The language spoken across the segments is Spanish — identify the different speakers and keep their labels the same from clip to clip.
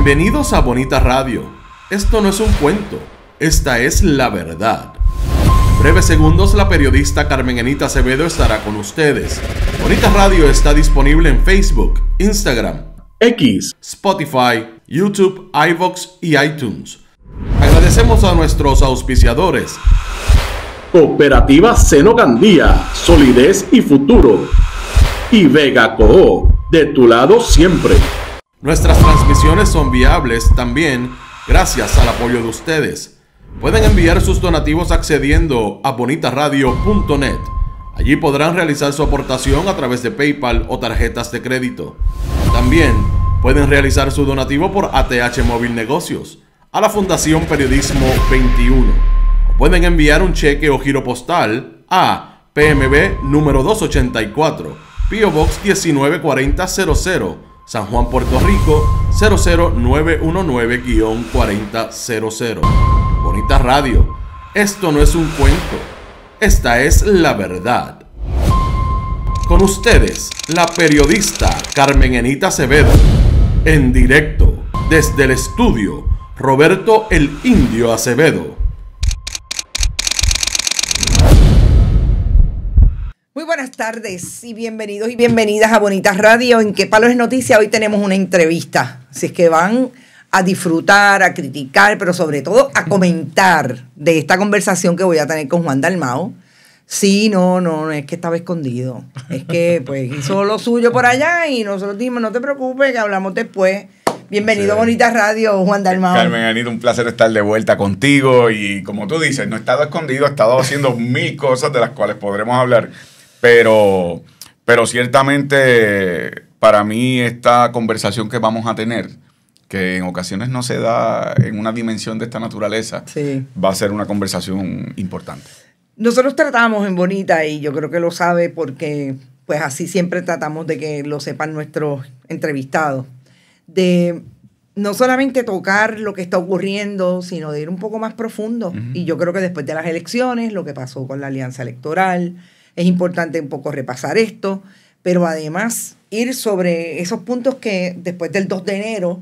Speaker 1: Bienvenidos a Bonita Radio. Esto no es un cuento, esta es la verdad. En breves segundos la periodista Carmen Anita Acevedo estará con ustedes. Bonita Radio está disponible en Facebook, Instagram, X, Spotify, YouTube, iVoox y iTunes. Agradecemos a nuestros auspiciadores. Cooperativa Seno Gandía, solidez y futuro. Y Vega Coop, de tu lado siempre. Nuestras transmisiones son viables también gracias al apoyo de ustedes. Pueden enviar sus donativos accediendo a bonitaradio.net. Allí podrán realizar su aportación a través de PayPal o tarjetas de crédito. También pueden realizar su donativo por ATH Móvil Negocios a la Fundación Periodismo 21. O pueden enviar un cheque o giro postal a PMB número 284, P.O. Box 194000, San Juan, Puerto Rico 00919-4000. Bonita Radio, esto no es un cuento, esta es la verdad. Con ustedes, la periodista Carmen Anita Acevedo, en directo desde el estudio Roberto el Indio Acevedo.
Speaker 2: Muy buenas tardes y bienvenidos y bienvenidas a Bonita Radio. En Qué Palo es Noticia hoy tenemos una entrevista. Así es que van a disfrutar, a criticar, pero sobre todo a comentar de esta conversación que voy a tener con Juan Dalmau. Sí, no es que estaba escondido. Es que pues hizo lo suyo por allá y nosotros dijimos, no te preocupes, que hablamos después. Bienvenido a Bonita Radio, Juan Dalmau.
Speaker 3: Carmen Anita, un placer estar de vuelta contigo. Y como tú dices, no he estado escondido, he estado haciendo mil cosas de las cuales podremos hablar. Pero ciertamente para mí esta conversación que vamos a tener, que en ocasiones no se da en una dimensión de esta naturaleza, sí, va a ser una conversación importante.
Speaker 2: Nosotros tratamos en Bonita, y yo creo que lo sabe porque pues así siempre tratamos de que lo sepan nuestros entrevistados, de no solamente tocar lo que está ocurriendo, sino de ir un poco más profundo. Uh-huh. Y yo creo que después de las elecciones, lo que pasó con la alianza electoral, es importante un poco repasar esto, pero además ir sobre esos puntos que después del 2 de enero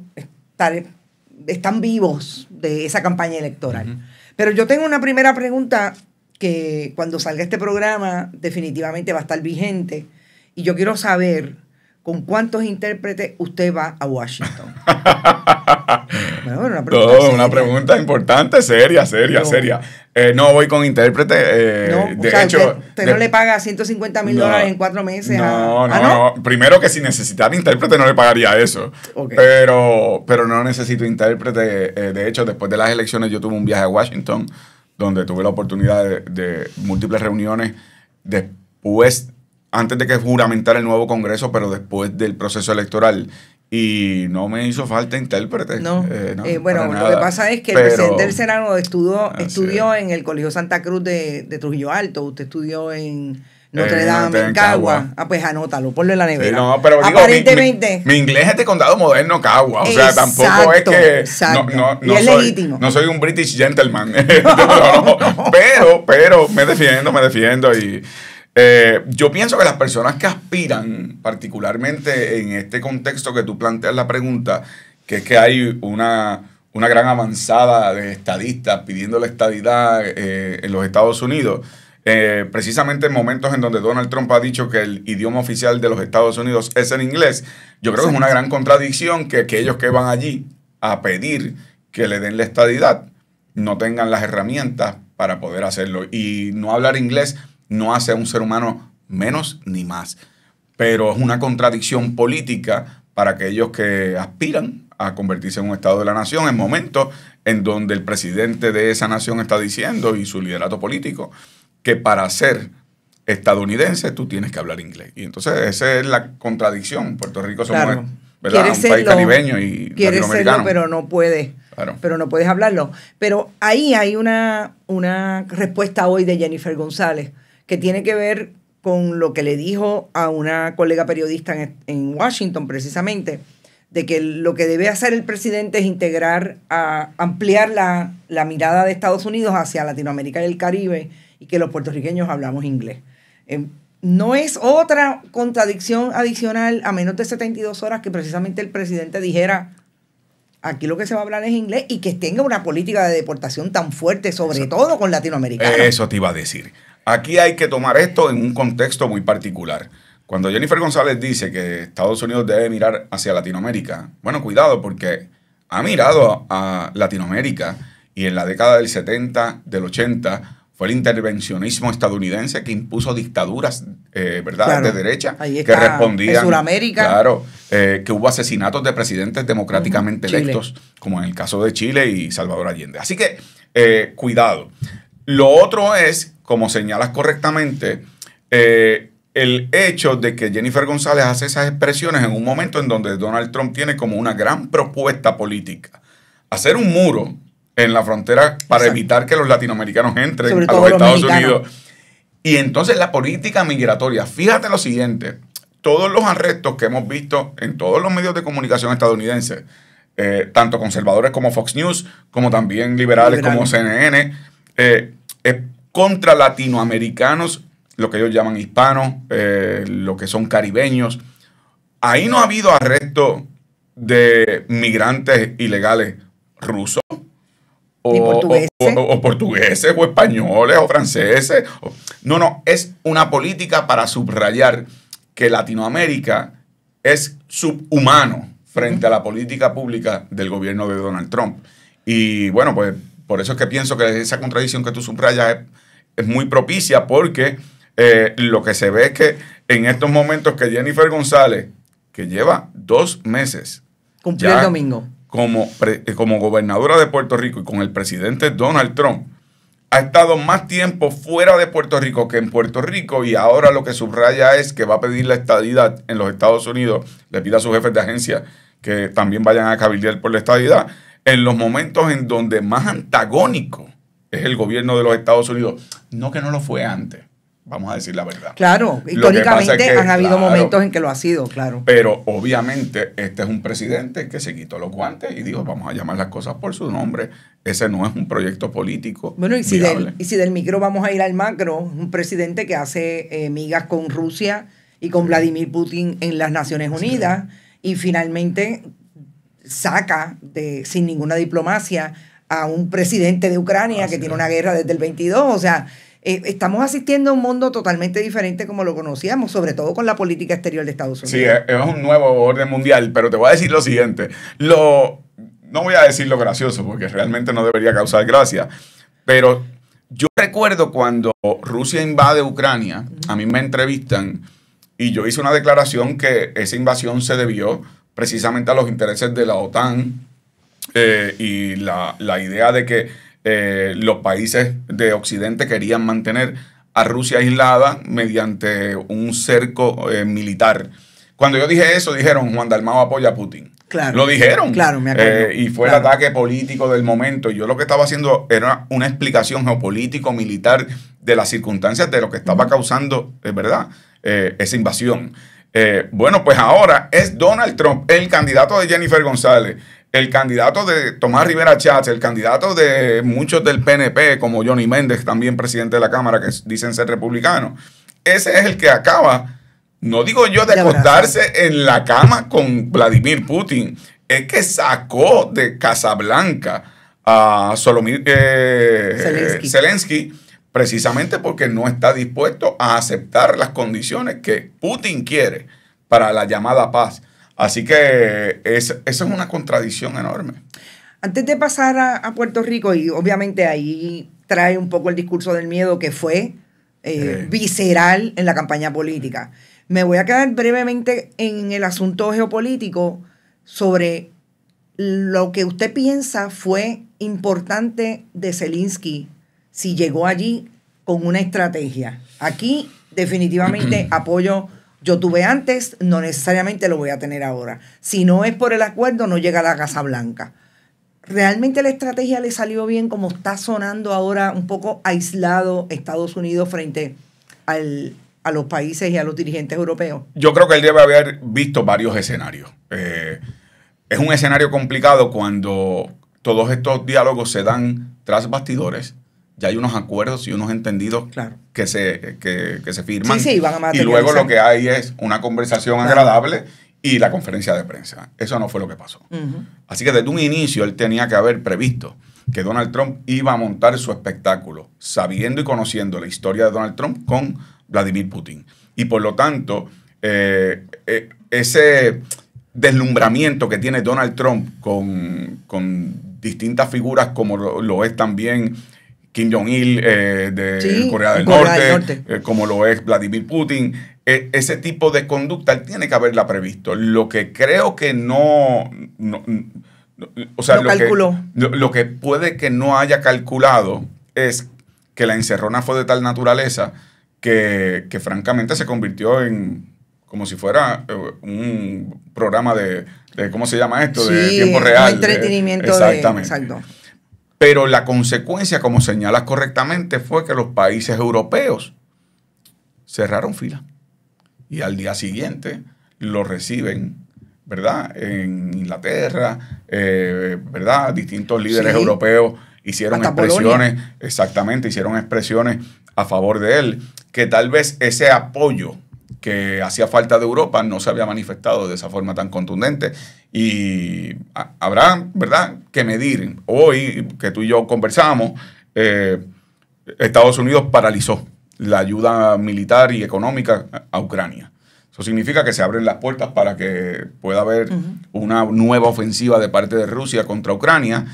Speaker 2: están vivos de esa campaña electoral. Uh-huh. Pero yo tengo una primera pregunta que cuando salga este programa definitivamente va a estar vigente, y yo quiero saber ¿con cuántos intérpretes usted va a Washington?
Speaker 3: Bueno, una pregunta importante, seria. No voy con intérprete.
Speaker 2: De hecho, usted no le paga $150,000 en 4 meses.
Speaker 3: No. Primero que si necesitara intérprete no le pagaría eso. Okay. Pero no necesito intérprete. De hecho, después de las elecciones yo tuve un viaje a Washington donde tuve la oportunidad de múltiples reuniones después, antes de que juramentara el nuevo Congreso, pero después del proceso electoral. Y no me hizo falta intérprete.
Speaker 2: Bueno, lo que pasa es que el presidente del Senado estudió en el Colegio Santa Cruz de Trujillo Alto. Usted estudió en Notre Dame, en Cagua. Pues anótalo, ponlo en la nevera.
Speaker 3: Sí, pero digo, aparentemente mi inglés es de condado moderno, Cagua. O sea, tampoco es que no
Speaker 2: es legítimo.
Speaker 3: No soy un British gentleman. Pero me defiendo y yo pienso que las personas que aspiran, particularmente en este contexto que tú planteas la pregunta, que es que hay una gran avanzada de estadistas pidiendo la estadidad en los Estados Unidos, precisamente en momentos en donde Donald Trump ha dicho que el idioma oficial de los Estados Unidos es el inglés, yo creo que es una gran contradicción que aquellos que van allí a pedir que le den la estadidad no tengan las herramientas para poder hacerlo. Y no hablar inglés no hace a un ser humano menos ni más, pero es una contradicción política para aquellos que aspiran a convertirse en un Estado de la nación en momentos en donde el presidente de esa nación está diciendo, y su liderato político, que para ser estadounidense tú tienes que hablar inglés. Y entonces esa es la contradicción. Puerto Rico somos un país caribeño y
Speaker 2: latinoamericano.
Speaker 3: Serlo,
Speaker 2: pero no puede. Claro. Pero no puedes hablarlo. Pero ahí hay una respuesta hoy de Jennifer González que tiene que ver con lo que le dijo a una colega periodista en Washington, precisamente, de que lo que debe hacer el presidente es ampliar la mirada de Estados Unidos hacia Latinoamérica y el Caribe, y que los puertorriqueños hablamos inglés. No es otra contradicción adicional a menos de 72 horas que precisamente el presidente dijera Aquí lo que se va a hablar es inglés y que tenga una política de deportación tan fuerte, sobre todo con latinoamericanos.
Speaker 3: Eso te iba a decir. Aquí hay que tomar esto en un contexto muy particular. Cuando Jennifer González dice que Estados Unidos debe mirar hacia Latinoamérica, bueno, cuidado, porque ha mirado a Latinoamérica y en la década del 70, del 80, fue el intervencionismo estadounidense que impuso dictaduras, ¿verdad?,
Speaker 2: claro,
Speaker 3: de derecha,
Speaker 2: que
Speaker 3: respondían.
Speaker 2: En Sudamérica.
Speaker 3: Claro, que hubo asesinatos de presidentes democráticamente electos, como en el caso de Chile y Salvador Allende. Así que, cuidado. Lo otro es, como señalas correctamente, el hecho de que Jennifer González hace esas expresiones en un momento en donde Donald Trump tiene como una gran propuesta política. Hacer un muro en la frontera para evitar que los latinoamericanos entren a los Estados Unidos. Y entonces la política migratoria. Fíjate lo siguiente. Todos los arrestos que hemos visto en todos los medios de comunicación estadounidenses, tanto conservadores como Fox News, como también liberales como CNN, es contra latinoamericanos, lo que ellos llaman hispanos, lo que son caribeños. Ahí no ha habido arresto de migrantes ilegales rusos. O portugueses, o españoles, o franceses. No, es una política para subrayar que Latinoamérica es subhumano frente a la política pública del gobierno de Donald Trump. Y bueno, pues por eso es que pienso que esa contradicción que tú subrayas es muy propicia, porque lo que se ve es que en estos momentos que Jennifer González, que lleva 2 meses,
Speaker 2: cumplió el domingo,
Speaker 3: como gobernadora de Puerto Rico y con el presidente Donald Trump, ha estado más tiempo fuera de Puerto Rico que en Puerto Rico, y ahora lo que subraya es que va a pedir la estadidad en los Estados Unidos, le pide a sus jefes de agencia que también vayan a cabildear por la estadidad, en los momentos en donde más antagónico es el gobierno de los Estados Unidos. No que no lo fue antes. Vamos a decir la verdad.
Speaker 2: Claro, históricamente han habido momentos en que lo ha sido, claro.
Speaker 3: Pero obviamente este es un presidente que se quitó los guantes y dijo, vamos a llamar las cosas por su nombre. Ese no es un proyecto político.
Speaker 2: Bueno, y si del micro vamos a ir al macro, un presidente que hace migas con Rusia y con Vladimir Putin en las Naciones Unidas, y finalmente saca sin ninguna diplomacia a un presidente de Ucrania que tiene una guerra desde el 22, o sea... estamos asistiendo a un mundo totalmente diferente como lo conocíamos, sobre todo con la política exterior de Estados Unidos.
Speaker 3: Sí, es un nuevo orden mundial, pero te voy a decir lo siguiente. No voy a decir lo gracioso, porque realmente no debería causar gracia, pero yo recuerdo cuando Rusia invade Ucrania, a mí me entrevistan y yo hice una declaración que esa invasión se debió precisamente a los intereses de la OTAN y la idea de que los países de Occidente querían mantener a Rusia aislada mediante un cerco militar. Cuando yo dije eso, dijeron, Juan Dalmau apoya a Putin.
Speaker 2: Claro.
Speaker 3: Lo dijeron.
Speaker 2: Claro, me acuerdo.
Speaker 3: Y fue el ataque político del momento. Yo lo que estaba haciendo era una explicación geopolítico-militar de las circunstancias de lo que estaba causando, ¿verdad?, esa invasión. Bueno, pues ahora es Donald Trump, el candidato de Jennifer González, el candidato de Tomás Rivera Chats, el candidato de muchos del PNP, como Johnny Méndez, también presidente de la Cámara, que dicen ser republicanos. Ese es el que acaba, no digo yo de acostarse en la cama con Vladimir Putin, es que sacó de Casablanca a Zelensky, precisamente porque no está dispuesto a aceptar las condiciones que Putin quiere para la llamada paz. Así que esa es una contradicción enorme.
Speaker 2: Antes de pasar a Puerto Rico, y obviamente ahí trae un poco el discurso del miedo que fue visceral en la campaña política, me voy a quedar brevemente en el asunto geopolítico sobre lo que usted piensa fue importante de Zelensky si llegó allí con una estrategia. Aquí definitivamente apoyo. Yo tuve antes, no necesariamente lo voy a tener ahora. Si no es por el acuerdo, no llega a la Casa Blanca. ¿Realmente la estrategia le salió bien como está sonando ahora un poco aislado Estados Unidos frente a los países y a los dirigentes europeos?
Speaker 3: Yo creo que él debe haber visto varios escenarios. Es un escenario complicado cuando todos estos diálogos se dan tras bastidores. Ya hay unos acuerdos y unos entendidos que se firman.
Speaker 2: Sí, van a
Speaker 3: y luego lo que hay es una conversación agradable y la conferencia de prensa. Eso no fue lo que pasó. Así que desde un inicio él tenía que haber previsto que Donald Trump iba a montar su espectáculo, sabiendo y conociendo la historia de Donald Trump con Vladimir Putin. Y por lo tanto, ese deslumbramiento que tiene Donald Trump con distintas figuras, como lo es también Kim Jong-il de Corea del Norte. Como lo es Vladimir Putin, ese tipo de conducta él tiene que haberla previsto. Lo que creo que o sea, lo que puede que no haya calculado es que la encerrona fue de tal naturaleza que francamente se convirtió en como si fuera un programa de ¿cómo se llama esto? De tiempo real.
Speaker 2: Entretenimiento.
Speaker 3: Exactamente.
Speaker 2: Exacto.
Speaker 3: Pero la consecuencia, como señalas correctamente, fue que los países europeos cerraron fila. Y al día siguiente lo reciben, ¿verdad? En Inglaterra, ¿verdad? Distintos líderes europeos hicieron expresiones, exactamente, hicieron expresiones a favor de él, que tal vez ese apoyo que hacía falta de Europa no se había manifestado de esa forma tan contundente. Y habrá, ¿verdad?, que medir. Hoy, que tú y yo conversamos, Estados Unidos paralizó la ayuda militar y económica a Ucrania. Eso significa que se abren las puertas para que pueda haber una nueva ofensiva de parte de Rusia contra Ucrania,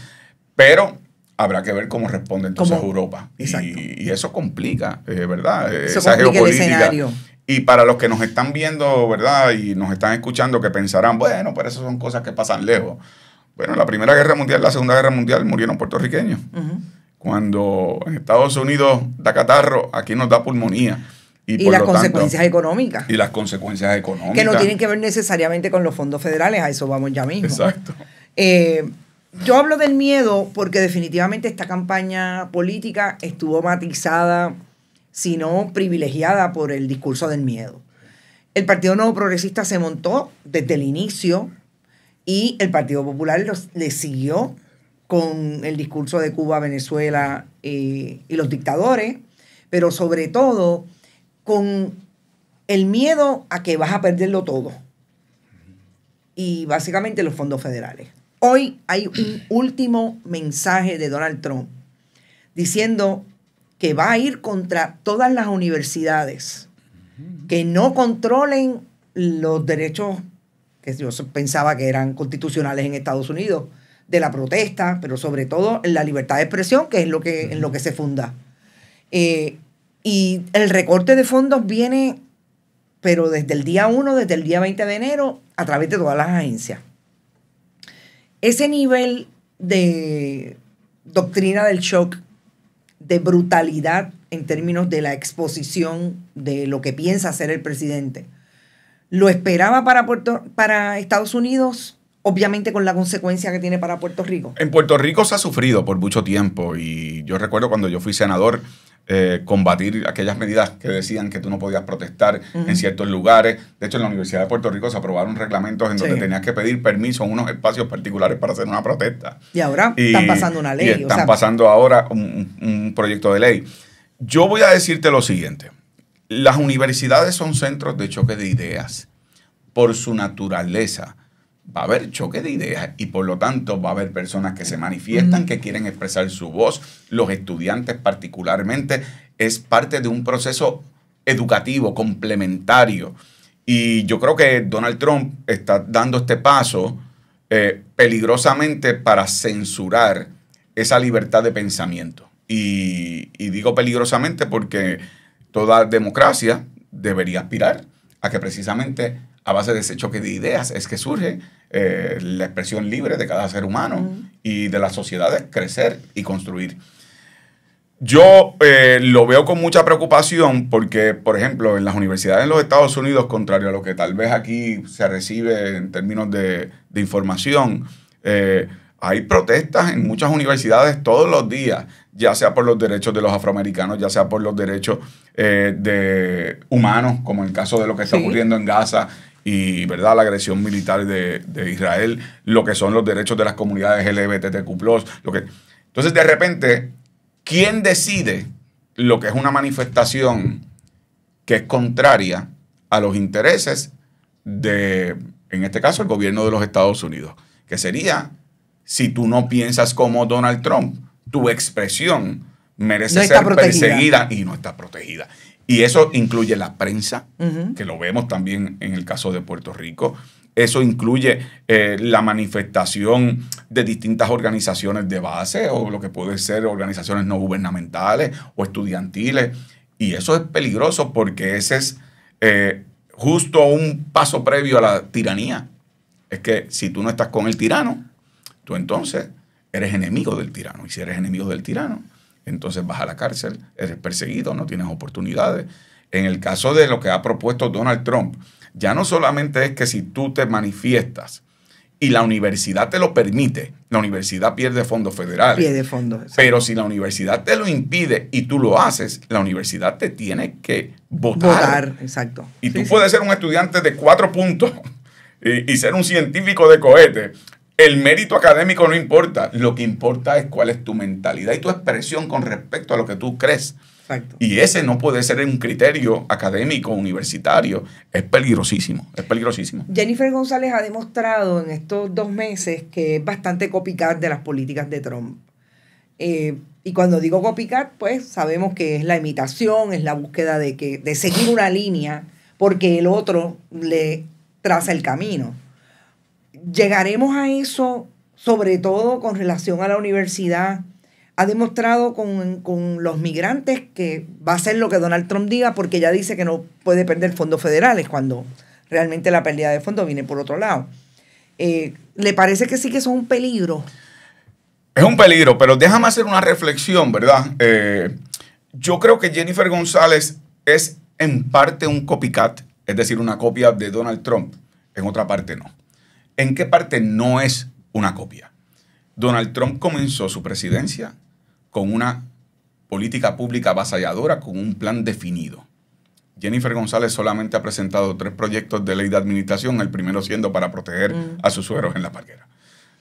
Speaker 3: pero habrá que ver cómo responde entonces Europa. Y eso complica, ¿verdad?
Speaker 2: Eso
Speaker 3: esa
Speaker 2: complica
Speaker 3: geopolítica.
Speaker 2: el escenario.
Speaker 3: Y para los que nos están viendo, ¿verdad?, y nos están escuchando, que pensarán, bueno, pero eso son cosas que pasan lejos. Bueno, en la Primera Guerra Mundial, la Segunda Guerra Mundial, murieron puertorriqueños. Cuando en Estados Unidos da catarro, aquí nos da pulmonía.
Speaker 2: Y las consecuencias económicas.
Speaker 3: Y las consecuencias económicas.
Speaker 2: Que no tienen que ver necesariamente con los fondos federales, a eso vamos ya mismo.
Speaker 3: Exacto.
Speaker 2: Yo hablo del miedo porque definitivamente esta campaña política estuvo matizada, sino privilegiada por el discurso del miedo. El Partido Nuevo Progresista se montó desde el inicio y el Partido Popular le siguió con el discurso de Cuba, Venezuela y los dictadores, pero sobre todo con el miedo a que vas a perderlo todo. Y básicamente los fondos federales. Hoy hay un último mensaje de Donald Trump diciendo que va a ir contra todas las universidades que no controlen los derechos que yo pensaba que eran constitucionales en Estados Unidos, de la protesta, pero sobre todo en la libertad de expresión, que es en lo que se funda. Y el recorte de fondos viene, pero desde el día 1, desde el día 20 de enero, a través de todas las agencias. Ese nivel de doctrina del shock, de brutalidad en términos de la exposición de lo que piensa hacer el presidente, ¿lo esperaba para Estados Unidos? Obviamente con la consecuencia que tiene para Puerto Rico.
Speaker 3: En Puerto Rico se ha sufrido por mucho tiempo y yo recuerdo cuando yo fui senador combatir aquellas medidas que decían que tú no podías protestar en ciertos lugares. De hecho, en la Universidad de Puerto Rico se aprobaron reglamentos en donde tenías que pedir permiso en unos espacios particulares para hacer una protesta.
Speaker 2: Y ahora están pasando una ley.
Speaker 3: Y están pasando ahora un proyecto de ley. Yo voy a decirte lo siguiente. Las universidades son centros de choque de ideas. Por su naturaleza, va a haber choque de ideas y por lo tanto va a haber personas que se manifiestan, que quieren expresar su voz. Los estudiantes particularmente es parte de un proceso educativo complementario. Y yo creo que Donald Trump está dando este paso peligrosamente para censurar esa libertad de pensamiento. Y digo peligrosamente porque toda democracia debería aspirar a que precisamente a base de ese choque de ideas es que surge la expresión libre de cada ser humano y de las sociedades crecer y construir. Yo lo veo con mucha preocupación porque, por ejemplo, en las universidades en los Estados Unidos, contrario a lo que tal vez aquí se recibe en términos de información, hay protestas en muchas universidades todos los días, ya sea por los derechos de los afroamericanos, ya sea por los derechos de humanos, como en el caso de lo que está ocurriendo en Gaza y, ¿verdad?, la agresión militar de Israel, lo que son los derechos de las comunidades LGBTQ+. Entonces, de repente, ¿quién decide lo que es una manifestación que es contraria a los intereses de en este caso el gobierno de los Estados Unidos, que sería, si tú no piensas como Donald Trump, tu expresión merece ser perseguida y no está protegida. Y eso incluye la prensa, que lo vemos también en el caso de Puerto Rico. Eso incluye la manifestación de distintas organizaciones de base o lo que puede ser organizaciones no gubernamentales o estudiantiles. Y eso es peligroso porque ese es justo un paso previo a la tiranía. Es que si tú no estás con el tirano, tú entonces eres enemigo del tirano. Y si eres enemigo del tirano, entonces vas a la cárcel, eres perseguido, no tienes oportunidades. En el caso de lo que ha propuesto Donald Trump, ya no solamente es que si tú te manifiestas y la universidad te lo permite, la universidad pierde fondos federales.
Speaker 2: Pierde fondos. Exacto.
Speaker 3: Pero si la universidad te lo impide y tú lo haces, la universidad te tiene que votar.
Speaker 2: Exacto.
Speaker 3: Y tú puedes ser un estudiante de 4 puntos y ser un científico de cohete. El mérito académico no importa. Lo que importa es cuál es tu mentalidad y tu expresión con respecto a lo que tú crees.
Speaker 2: Exacto.
Speaker 3: Y ese no puede ser un criterio académico, universitario. Es peligrosísimo, es peligrosísimo.
Speaker 2: Jennifer González ha demostrado en estos 2 meses que es bastante copycat de las políticas de Trump. Y cuando digo copycat, pues sabemos que es la imitación, es la búsqueda de seguir una línea porque el otro le traza el camino. Llegaremos a eso, sobre todo con relación a la universidad. Ha demostrado con los migrantes que va a ser lo que Donald Trump diga, porque ya dice que no puede perder fondos federales cuando realmente la pérdida de fondos viene por otro lado. ¿Le parece que sí que son un peligro?
Speaker 3: Es un peligro, pero déjame hacer una reflexión, ¿verdad? Yo creo que Jennifer González es en parte un copycat, es decir, una copia de Donald Trump. En otra parte no. ¿En qué parte no es una copia? Donald Trump comenzó su presidencia con una política pública avasalladora, con un plan definido. Jennifer González solamente ha presentado 3 proyectos de ley de administración, el primero siendo para proteger a sus suegros en la parguera.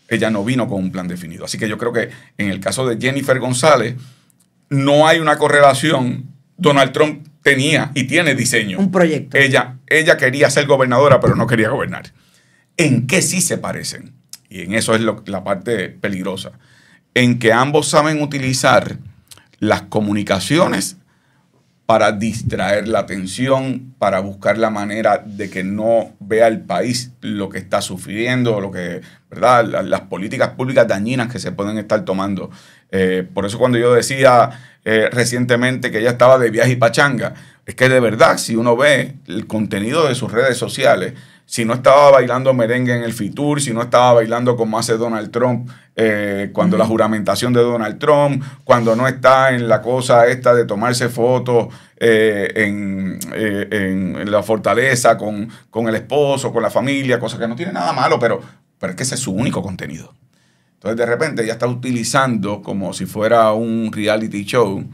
Speaker 3: Ella no vino con un plan definido. Así que yo creo que en el caso de Jennifer González no hay una correlación. Donald Trump tenía y tiene diseño.
Speaker 2: Un proyecto.
Speaker 3: Ella quería ser gobernadora, pero no quería gobernar. ¿En qué sí se parecen? Y en eso es la parte peligrosa. En que ambos saben utilizar las comunicaciones para distraer la atención, para buscar la manera de que no vea el país lo que está sufriendo, lo que, ¿verdad? Las políticas públicas dañinas que se pueden estar tomando. Por eso cuando yo decía recientemente que ella estaba de viaje y pachanga, es que de verdad, si uno ve el contenido de sus redes sociales, si no estaba bailando merengue en el Fitur, si no estaba bailando como hace Donald Trump, cuando la juramentación de Donald Trump, cuando no está en la cosa esta de tomarse fotos en la fortaleza con el esposo, con la familia, cosa que no tiene nada malo, pero es que ese es su único contenido. Entonces de repente ella está utilizando como si fuera un reality show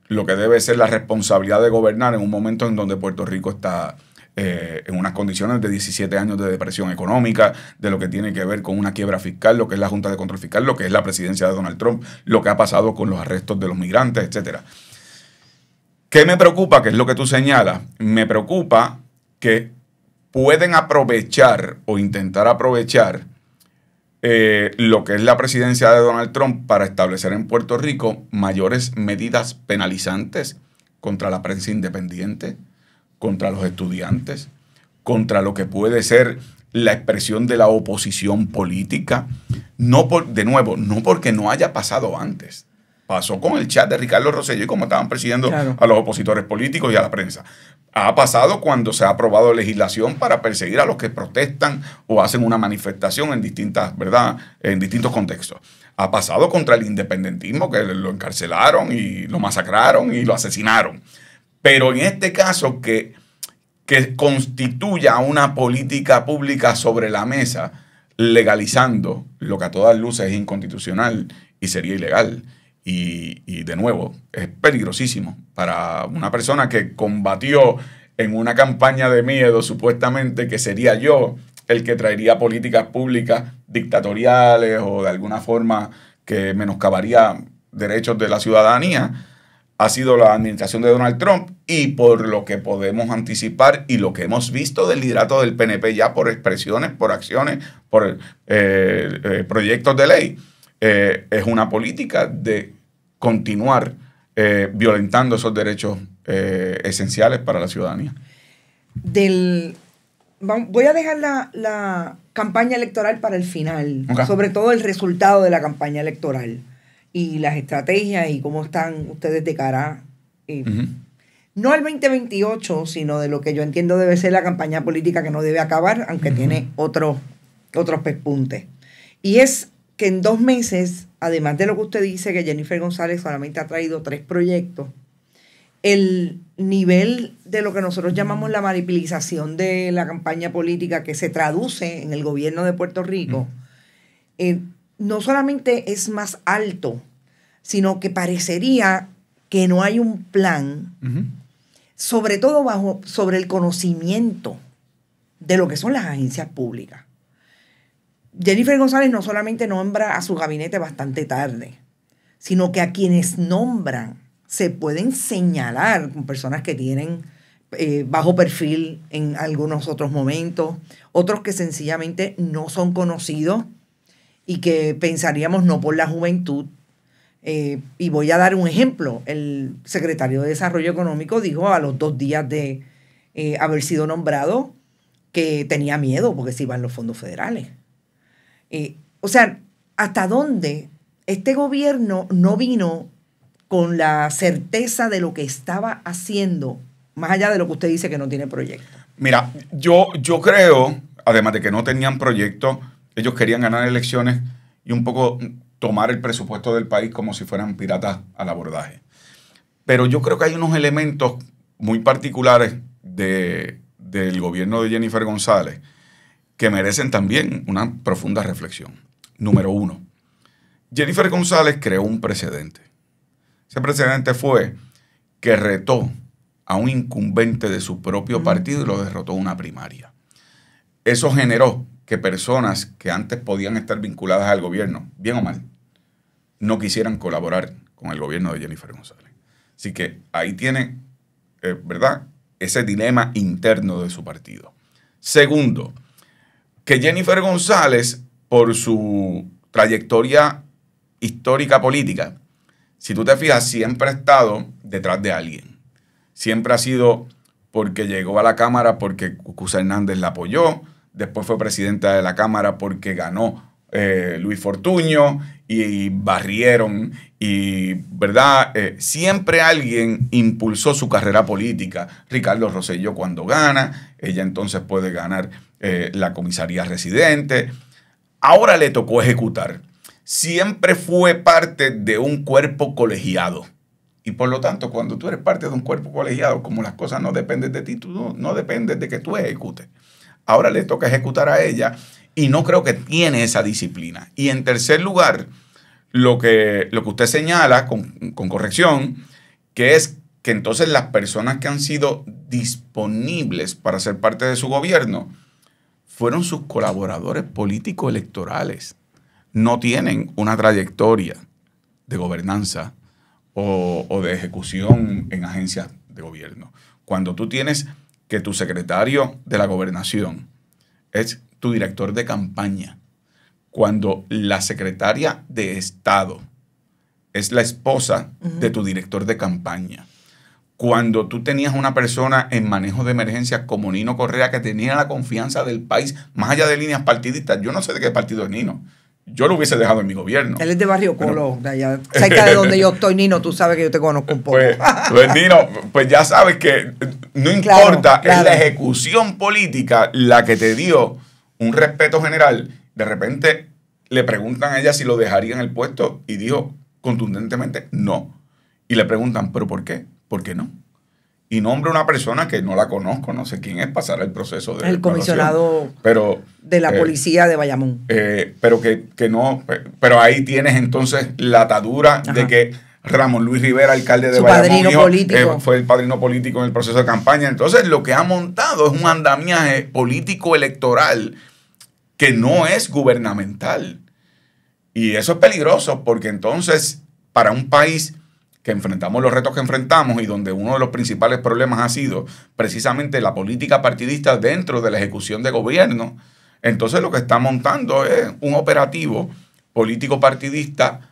Speaker 3: lo que debe ser la responsabilidad de gobernar en un momento en donde Puerto Rico está en unas condiciones de 17 años de depresión económica, de lo que tiene que ver con una quiebra fiscal, lo que es la Junta de Control Fiscal, lo que es la presidencia de Donald Trump, lo que ha pasado con los arrestos de los migrantes, etc. ¿Qué me preocupa? Que es lo que tú señalas. Me preocupa que pueden aprovechar o intentar aprovechar lo que es la presidencia de Donald Trump para establecer en Puerto Rico mayores medidas penalizantes contra la prensa independiente, contra los estudiantes, contra lo que puede ser la expresión de la oposición política. De nuevo, no porque no haya pasado antes. Pasó con el chat de Ricardo Rosselló y cómo estaban persiguiendo a los opositores políticos y a la prensa. Ha pasado cuando se ha aprobado legislación para perseguir a los que protestan o hacen una manifestación en distintas, ¿verdad? En distintos contextos. Ha pasado contra el independentismo, que lo encarcelaron y lo masacraron y lo asesinaron. Pero en este caso que constituya una política pública sobre la mesa, legalizando lo que a todas luces es inconstitucional y sería ilegal. Y de nuevo, es peligrosísimo para una persona que combatió en una campaña de miedo, supuestamente que sería yo el que traería políticas públicas dictatoriales o de alguna forma que menoscabaría derechos de la ciudadanía. ha sido la administración de Donald Trump, y por lo que podemos anticipar y lo que hemos visto del liderato del PNP ya por expresiones, por acciones, por proyectos de ley, es una política de continuar violentando esos derechos esenciales para la ciudadanía.
Speaker 2: Voy a dejar la campaña electoral para el final,
Speaker 3: Okay.
Speaker 2: sobre todo el resultado de la campaña electoral y las estrategias y cómo están ustedes de cara, no al 2028, sino de lo que yo entiendo debe ser la campaña política que no debe acabar, aunque tiene otros pespuntes. Y es que en 2 meses, además de lo que usted dice, que Jennifer González solamente ha traído 3 proyectos, el nivel de lo que nosotros llamamos la manipulación de la campaña política que se traduce en el gobierno de Puerto Rico, no solamente es más alto, sino que parecería que no hay un plan, sobre todo sobre el conocimiento de lo que son las agencias públicas. Jennifer González no solamente nombra a su gabinete bastante tarde, sino que a quienes nombran se pueden señalar con personas que tienen bajo perfil en algunos otros momentos, otros que sencillamente no son conocidos y que pensaríamos no por la juventud. Y voy a dar un ejemplo. El secretario de Desarrollo Económico dijo a los 2 días de haber sido nombrado que tenía miedo porque se iban los fondos federales. O sea, ¿hasta dónde este gobierno no vino con la certeza de lo que estaba haciendo, más allá de lo que usted dice que no tiene proyecto?
Speaker 3: Mira, yo creo, además de que no tenían proyecto, ellos querían ganar elecciones y un poco tomar el presupuesto del país como si fueran piratas al abordaje. Pero yo creo que hay unos elementos muy particulares del gobierno de Jennifer González que merecen también una profunda reflexión. Número 1, Jennifer González creó un precedente. Ese precedente fue que retó a un incumbente de su propio partido y lo derrotó en una primaria. Eso generó que personas que antes podían estar vinculadas al gobierno, bien o mal, no quisieran colaborar con el gobierno de Jennifer González. Así que ahí tiene, ¿verdad?, ese dilema interno de su partido. Segundo, que Jennifer González, por su trayectoria histórica política, si tú te fijas, siempre ha estado detrás de alguien. Siempre ha sido porque llegó a la Cámara porque Cucuza Hernández la apoyó, después fue presidenta de la Cámara porque ganó Luis Fortuño y barrieron y, ¿verdad? Siempre alguien impulsó su carrera política. Ricardo Rosselló cuando gana, ella entonces puede ganar la comisaría residente. Ahora le tocó ejecutar. Siempre fue parte de un cuerpo colegiado. Y por lo tanto, cuando tú eres parte de un cuerpo colegiado, como las cosas no dependen de ti, tú no dependes de que tú ejecutes. Ahora le toca ejecutar a ella y no creo que tiene esa disciplina. Y en tercer lugar, lo que usted señala con corrección, que es que entonces las personas que han sido disponibles para ser parte de su gobierno fueron sus colaboradores políticos electorales. No tienen una trayectoria de gobernanza o de ejecución en agencias de gobierno. Cuando tú tienes que tu secretario de la gobernación es tu director de campaña, cuando la secretaria de Estado es la esposa de tu director de campaña, cuando tú tenías una persona en manejo de emergencias como Nino Correa que tenía la confianza del país, más allá de líneas partidistas, yo no sé de qué partido es Nino. Yo lo hubiese dejado en mi gobierno.
Speaker 2: Él es de Barrio Colo, de allá, cerca de donde yo estoy, Nino. Tú sabes que yo te conozco un poco.
Speaker 3: Pues Nino, pues ya sabes que no importa, claro. Es la ejecución política la que te dio un respeto general. De repente le preguntan a ella si lo dejaría en el puesto y dijo contundentemente no. Y le preguntan, ¿pero por qué? ¿Por qué no? Y nombra una persona que no la conozco, no sé quién es, pasará el proceso de
Speaker 2: el comisionado de la policía de Bayamón.
Speaker 3: Pero que no, pero ahí tienes entonces la atadura de que Ramón Luis Rivera, alcalde de Bayamón, fue el padrino político en el proceso de campaña. Entonces lo que ha montado es un andamiaje político electoral que no es gubernamental. Y eso es peligroso porque entonces para un país que enfrentamos los retos que enfrentamos y donde uno de los principales problemas ha sido precisamente la política partidista dentro de la ejecución de gobierno, entonces lo que está montando es un operativo político partidista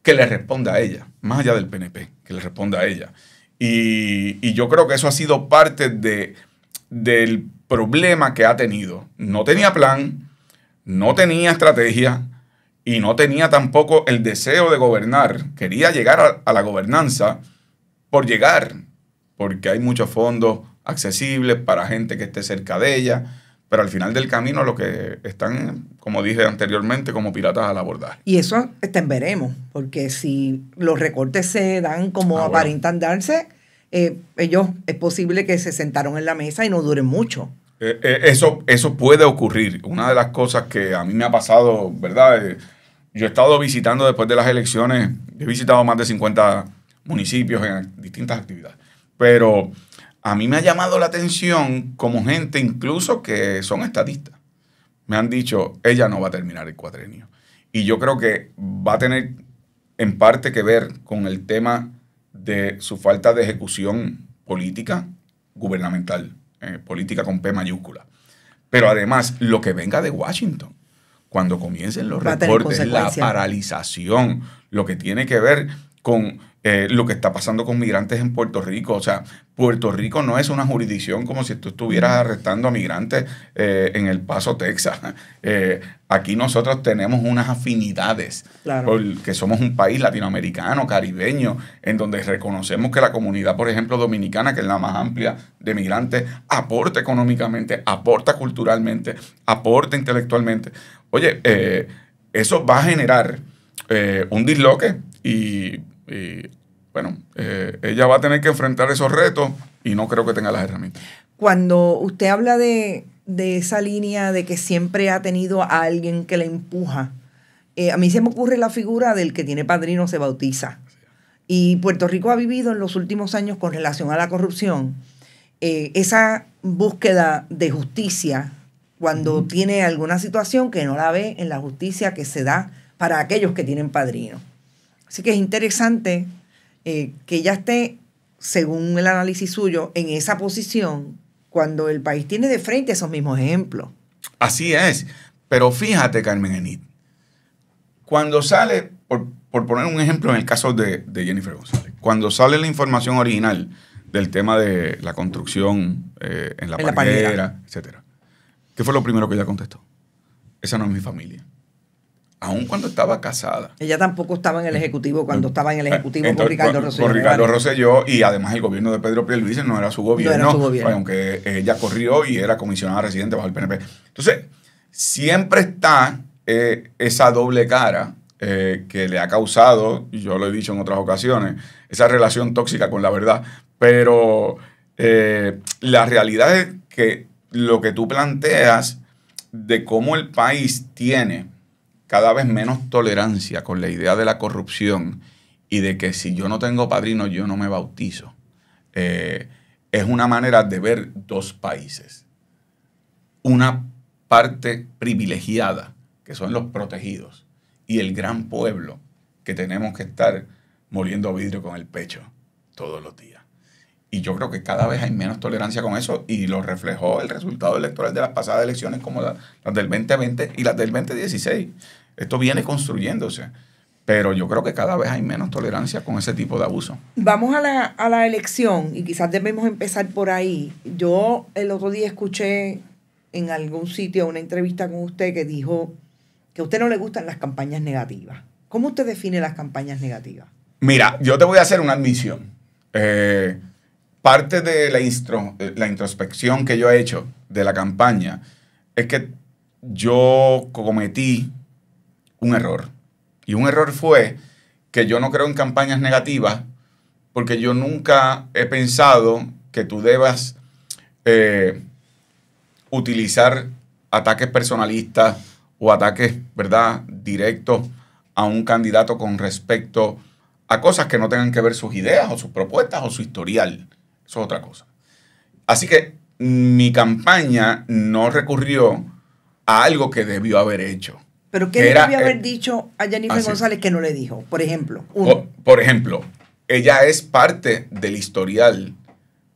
Speaker 3: que le responda a ella, más allá del PNP, que le responda a ella. Y yo creo que eso ha sido parte del problema que ha tenido. No tenía plan, no tenía estrategia y no tenía tampoco el deseo de gobernar. Quería llegar a la gobernanza por llegar, porque hay muchos fondos accesibles para gente que esté cerca de ella, pero al final del camino lo que están, como dije anteriormente, como piratas al abordaje.
Speaker 2: Y eso está en veremos, porque si los recortes se dan como aparentan darse, ellos es posible que se sentaron en la mesa y no duren mucho.
Speaker 3: Eso puede ocurrir. Una de las cosas que a mí me ha pasado, ¿verdad? Yo he estado visitando después de las elecciones, he visitado más de 50 municipios en distintas actividades, pero a mí me ha llamado la atención como gente incluso que son estadistas. Me han dicho, ella no va a terminar el cuatrenio. Y yo creo que va a tener en parte que ver con el tema de su falta de ejecución política gubernamental, política con P mayúscula. Pero además, lo que venga de Washington, cuando comiencen los recortes, la paralización, lo que tiene que ver con lo que está pasando con migrantes en Puerto Rico. O sea, Puerto Rico no es una jurisdicción como si tú estuvieras arrestando a migrantes en El Paso, Texas. Aquí nosotros tenemos unas afinidades, claro, porque somos un país latinoamericano, caribeño, en donde reconocemos que la comunidad, por ejemplo, dominicana, que es la más amplia de migrantes, aporta económicamente, aporta culturalmente, aporta intelectualmente. Oye, eso va a generar un disloque y bueno, ella va a tener que enfrentar esos retos y no creo que tenga las herramientas.
Speaker 2: Cuando usted habla de esa línea de que siempre ha tenido a alguien que le empuja, a mí se me ocurre la figura del que tiene padrino se bautiza. Y Puerto Rico ha vivido en los últimos años con relación a la corrupción esa búsqueda de justicia cuando tiene alguna situación que no la ve en la justicia que se da para aquellos que tienen padrino. Así que es interesante que ella esté, según el análisis suyo, en esa posición cuando el país tiene de frente esos mismos ejemplos.
Speaker 3: Así es. Pero fíjate, Carmen Enid, cuando sale, por poner un ejemplo en el caso de Jennifer González, cuando sale la información original del tema de la construcción en la palguera, etcétera, ¿qué fue lo primero que ella contestó? Esa no es mi familia. Aún cuando estaba casada.
Speaker 2: Ella tampoco estaba en el Ejecutivo cuando estaba en el Ejecutivo
Speaker 3: entonces,
Speaker 2: con Ricardo Rosselló.
Speaker 3: Con Ricardo Rosselló, y además el gobierno de Pedro Pierluisi no era su gobierno. No era su gobierno. Aunque ella corrió y era comisionada residente bajo el PNP. Entonces, siempre está esa doble cara que le ha causado, y yo lo he dicho en otras ocasiones, esa relación tóxica con la verdad. Pero la realidad es que lo que tú planteas de cómo el país tiene cada vez menos tolerancia con la idea de la corrupción y de que si yo no tengo padrino, yo no me bautizo. Es una manera de ver dos países. Una parte privilegiada, que son los protegidos, y el gran pueblo, que tenemos que estar moliendo vidrio con el pecho todos los días. Y yo creo que cada vez hay menos tolerancia con eso, y lo reflejó el resultado electoral de las pasadas elecciones, como las del 2020 y las del 2016. Esto viene construyéndose, pero yo creo que cada vez hay menos tolerancia con ese tipo de abuso.
Speaker 2: Vamos a la elección, y quizás debemos empezar por ahí. Yo el otro día escuché en algún sitio una entrevista con usted que dijo que a usted no le gustan las campañas negativas. ¿Cómo usted define las campañas negativas?
Speaker 3: Mira, yo te voy a hacer una admisión. Parte de la introspección que yo he hecho de la campaña es que yo cometí un error. Y un error fue que yo no creo en campañas negativas porque yo nunca he pensado que tú debas utilizar ataques personalistas o ataques, ¿verdad?, directos a un candidato con respecto a cosas que no tengan que ver sus ideas o sus propuestas o su historial. Eso es otra cosa. Así que mi campaña no recurrió a algo que debió haber hecho.
Speaker 2: ¿Pero qué le debió haber dicho a Jennifer González que no le dijo? Por ejemplo.
Speaker 3: Por ejemplo, ella es parte del historial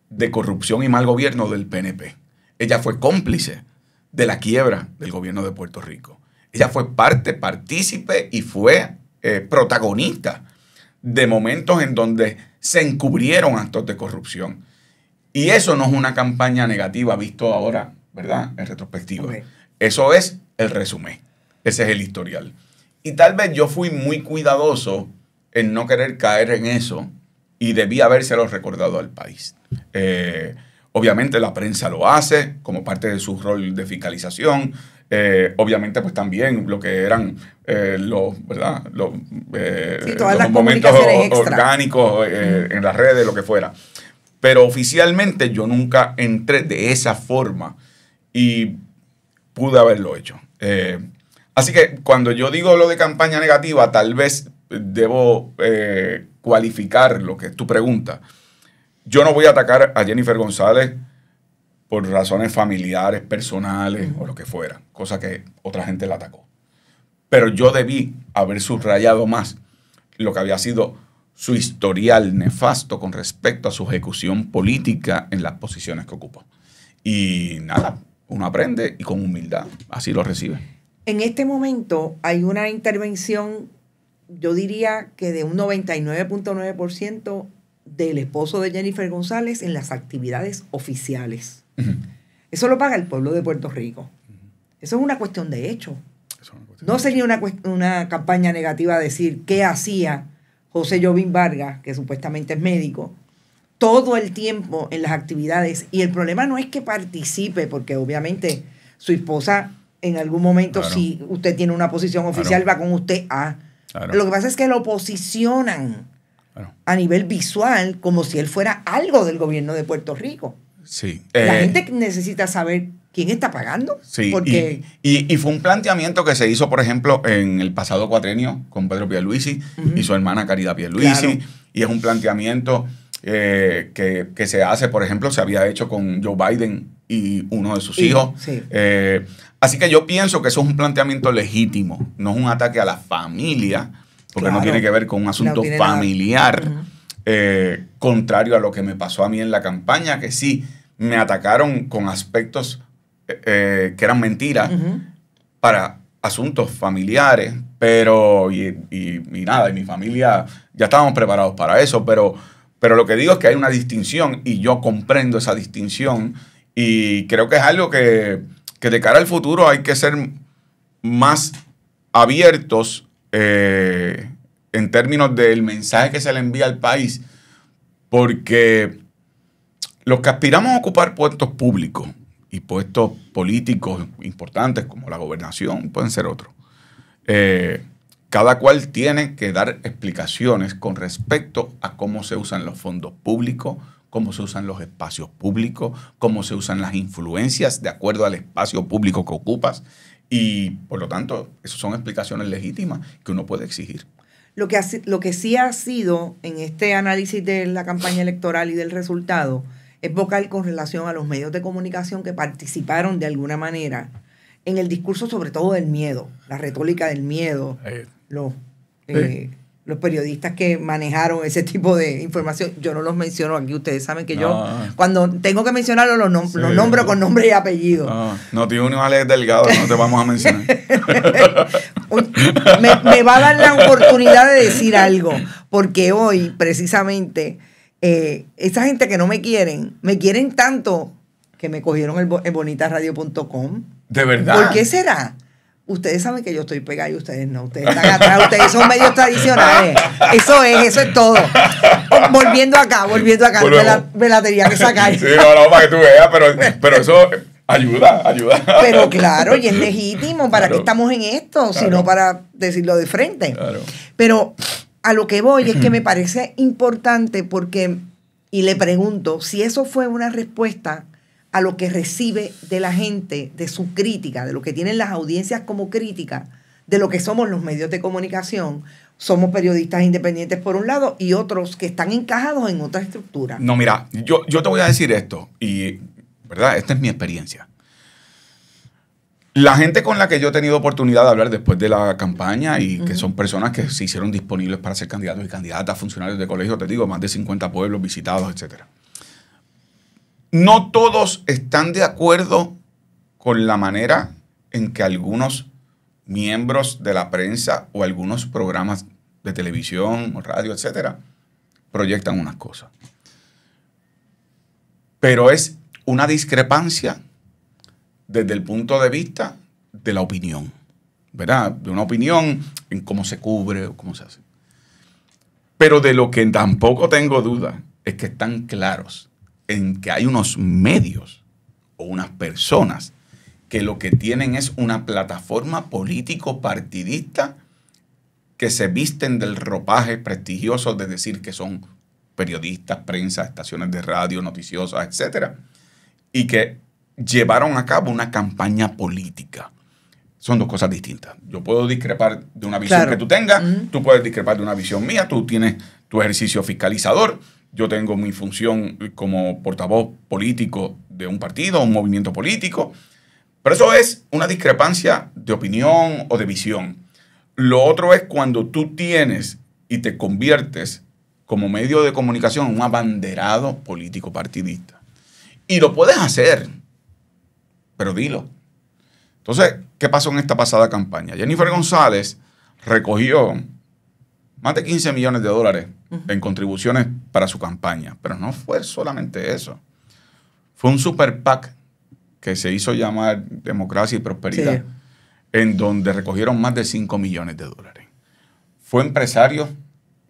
Speaker 3: de corrupción y mal gobierno del PNP. Ella fue cómplice de la quiebra del gobierno de Puerto Rico. Ella fue partícipe y fue protagonista de momentos en donde se encubrieron actos de corrupción. Y eso no es una campaña negativa visto ahora, ¿verdad? En retrospectiva. Okay. Eso es el resumen. Ese es el historial. Y tal vez yo fui muy cuidadoso en no querer caer en eso y debí habérselo recordado al país. Obviamente la prensa lo hace como parte de su rol de fiscalización. Obviamente pues también lo que eran ¿verdad? Los momentos orgánicos en las redes, lo que fuera. Pero oficialmente yo nunca entré de esa forma y pude haberlo hecho. Así que cuando yo digo lo de campaña negativa, tal vez debo cualificar lo que es tu pregunta. Yo no voy a atacar a Jennifer González por razones familiares, personales o lo que fuera, cosa que otra gente la atacó. Pero yo debí haber subrayado más lo que había sido su historial nefasto con respecto a su ejecución política en las posiciones que ocupó. Y nada, uno aprende y con humildad así lo recibe.
Speaker 2: En este momento hay una intervención, yo diría que de un 99.9% del esposo de Jennifer González en las actividades oficiales. Eso lo paga el pueblo de Puerto Rico. Eso es una cuestión de hecho. No sería una campaña negativa decir qué hacía José Jovín Vargas, que supuestamente es médico, todo el tiempo en las actividades. Y el problema no es que participe, porque obviamente su esposa en algún momento, claro, si usted tiene una posición oficial, claro, va con usted a... Claro. Lo que pasa es que lo posicionan, claro, a nivel visual como si él fuera algo del gobierno de Puerto Rico.
Speaker 3: Sí.
Speaker 2: La gente necesita saber quién está pagando.
Speaker 3: Sí,
Speaker 2: porque...
Speaker 3: y fue un planteamiento que se hizo, por ejemplo, en el pasado cuatrienio con Pedro Pierluisi y su hermana Caridad Pierluisi. Claro. Y es un planteamiento que se hace, por ejemplo, se había hecho con Joe Biden y uno de sus hijos. Sí. Así que yo pienso que eso es un planteamiento legítimo. No es un ataque a la familia, porque claro, no tiene que ver con un asunto familiar. Contrario a lo que me pasó a mí en la campaña, que sí me atacaron con aspectos que eran mentiras para asuntos familiares, pero y nada, y mi familia ya estábamos preparados para eso, pero lo que digo es que hay una distinción y yo comprendo esa distinción y creo que es algo que de cara al futuro hay que ser más abiertos en términos del mensaje que se le envía al país, porque los que aspiramos a ocupar puestos públicos y puestos políticos importantes como la gobernación, pueden ser otros, cada cual tiene que dar explicaciones con respecto a cómo se usan los fondos públicos, cómo se usan los espacios públicos, cómo se usan las influencias de acuerdo al espacio público que ocupas, y por lo tanto, esas son explicaciones legítimas que uno puede exigir.
Speaker 2: Lo que sí ha sido en este análisis de la campaña electoral y del resultado es vocal con relación a los medios de comunicación que participaron de alguna manera en el discurso, sobre todo del miedo, la retórica del miedo, los periodistas que manejaron ese tipo de información. Yo no los menciono aquí, ustedes saben que yo cuando tengo que mencionarlos los nombro con nombre y apellido.
Speaker 3: Noti1 Alex Delgado, no te vamos a mencionar.
Speaker 2: me va a dar la oportunidad de decir algo, porque hoy precisamente esa gente que no me quieren tanto que me cogieron en bonitasradio.com.
Speaker 3: ¿De verdad?
Speaker 2: ¿Por qué será? Ustedes saben que yo estoy pegada y ustedes no. Ustedes están atrás, ustedes son medios tradicionales. Eso es todo. Volviendo acá, velatería que sacar.
Speaker 3: Sí, no, para que tú veas, pero eso ayuda.
Speaker 2: Pero claro, y es legítimo. ¿Para qué estamos en esto? Claro. Sino para decirlo de frente.
Speaker 3: Claro.
Speaker 2: Pero a lo que voy es que me parece importante porque, y le pregunto, si eso fue una respuesta a lo que recibe de la gente, de su crítica, de lo que tienen las audiencias como crítica, de lo que somos los medios de comunicación. Somos periodistas independientes por un lado y otros que están encajados en otra estructura.
Speaker 3: No, mira, yo te voy a decir esto, y ¿verdad? Esta es mi experiencia. La gente con la que yo he tenido oportunidad de hablar después de la campaña y que son personas que se hicieron disponibles para ser candidatos y candidatas, funcionarios de colegio, te digo, más de 50 pueblos visitados, etc. No todos están de acuerdo con la manera en que algunos miembros de la prensa o algunos programas de televisión o radio, etcétera, proyectan unas cosas. Pero es una discrepancia desde el punto de vista de la opinión, ¿verdad? De una opinión en cómo se cubre o cómo se hace. Pero de lo que tampoco tengo duda es que están claros en que hay unos medios o unas personas que lo que tienen es una plataforma político-partidista que se visten del ropaje prestigioso de decir que son periodistas, prensa, estaciones de radio, noticiosas, etcétera, y que llevaron a cabo una campaña política. Son dos cosas distintas. Yo puedo discrepar de una visión que tú tengas, tú puedes discrepar de una visión mía, tú tienes tu ejercicio fiscalizador, yo tengo mi función como portavoz político de un partido, un movimiento político, pero eso es una discrepancia de opinión o de visión. Lo otro es cuando tú tienes y te conviertes como medio de comunicación en un abanderado político partidista. Y lo puedes hacer, pero dilo. Entonces, ¿qué pasó en esta pasada campaña? Jennifer González recogió más de 15 millones de dólares en contribuciones para su campaña. Pero no fue solamente eso. Fue un super PAC que se hizo llamar Democracia y Prosperidad, sí, en donde recogieron más de 5 millones de dólares. Fue empresarios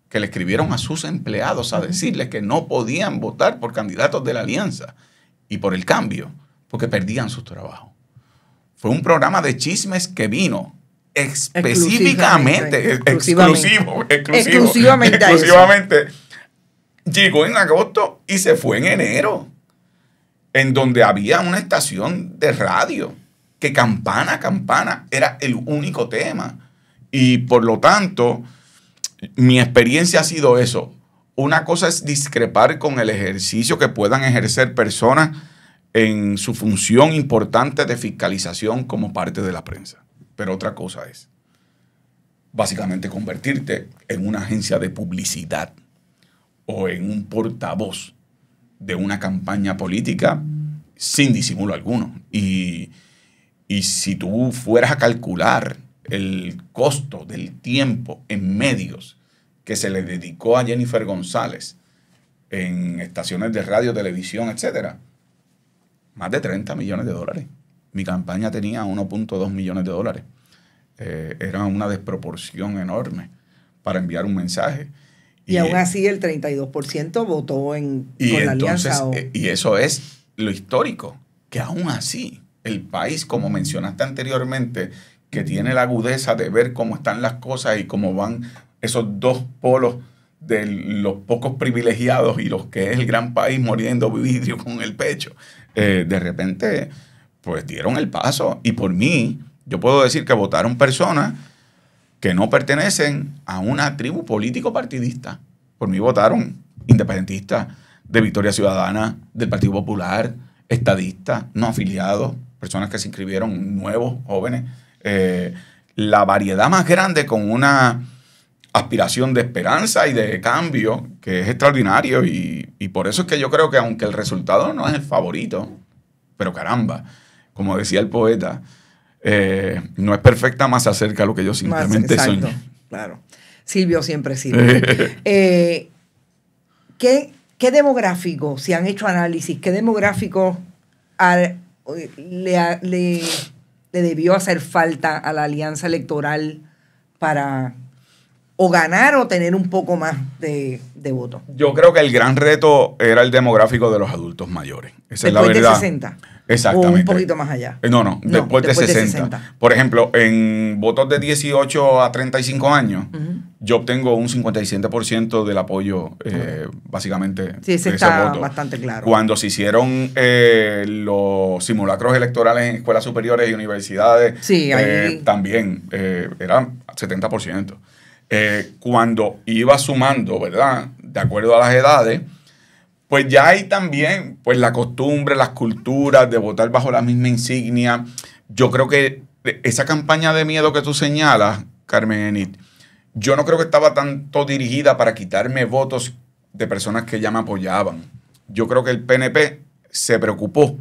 Speaker 3: que le escribieron a sus empleados a decirles que no podían votar por candidatos de la alianza y por el cambio, porque perdían sus trabajos. Fue un programa de chismes que vino específicamente, exclusivamente. Llegó en agosto y se fue en enero, en donde había una estación de radio que campana a campana era el único tema. Y por lo tanto, mi experiencia ha sido eso. Una cosa es discrepar con el ejercicio que puedan ejercer personas en su función importante de fiscalización como parte de la prensa. Pero otra cosa es básicamente convertirte en una agencia de publicidad o en un portavoz de una campaña política sin disimulo alguno. Y si tú fueras a calcular el costo del tiempo en medios que se le dedicó a Jennifer González en estaciones de radio, televisión, etcétera, más de 30 millones de dólares. Mi campaña tenía 1.2 millones de dólares. Era una desproporción enorme para enviar un mensaje.
Speaker 2: Y aún así el 32% votó con la alianza.
Speaker 3: Y eso es lo histórico, que aún así el país, como mencionaste anteriormente, que tiene la agudeza de ver cómo están las cosas y cómo van esos dos polos de los pocos privilegiados y los que es el gran país muriendo vidrio con el pecho, de repente pues dieron el paso. Y por mí, yo puedo decir que votaron personas que no pertenecen a una tribu político-partidista. Por mí votaron independentistas, de Victoria Ciudadana, del Partido Popular, estadistas, no afiliados, personas que se inscribieron, nuevos, jóvenes. La variedad más grande con una aspiración de esperanza y de cambio que es extraordinario. Y por eso es que yo creo que aunque el resultado no es el favorito, pero caramba, como decía el poeta, no es perfecta, más se acerca a lo que yo simplemente soñé.
Speaker 2: Claro. Silvio siempre sirve. ¿Qué demográfico, si han hecho análisis, qué demográfico le debió hacer falta a la alianza electoral para o ganar o tener un poco más de voto?
Speaker 3: Yo creo que el gran reto era el demográfico de los adultos mayores. Esa es la verdad.
Speaker 2: Después de 60.
Speaker 3: Exactamente.
Speaker 2: O un poquito más allá.
Speaker 3: No, después de 60. Por ejemplo, en votos de 18 a 35 años, yo obtengo un 57% del apoyo, básicamente,
Speaker 2: sí, ese
Speaker 3: de
Speaker 2: está
Speaker 3: ese voto.
Speaker 2: Bastante claro.
Speaker 3: Cuando se hicieron los simulacros electorales en escuelas superiores y universidades,
Speaker 2: sí, ahí
Speaker 3: también eran 70%. Cuando iba sumando, ¿verdad?, de acuerdo a las edades, pues ya hay también pues la costumbre, las culturas de votar bajo la misma insignia, Yo creo que esa campaña de miedo que tú señalas, Carmen Enit, yo no creo que estaba tanto dirigida para quitarme votos de personas que ya me apoyaban. Yo creo que el PNP se preocupó,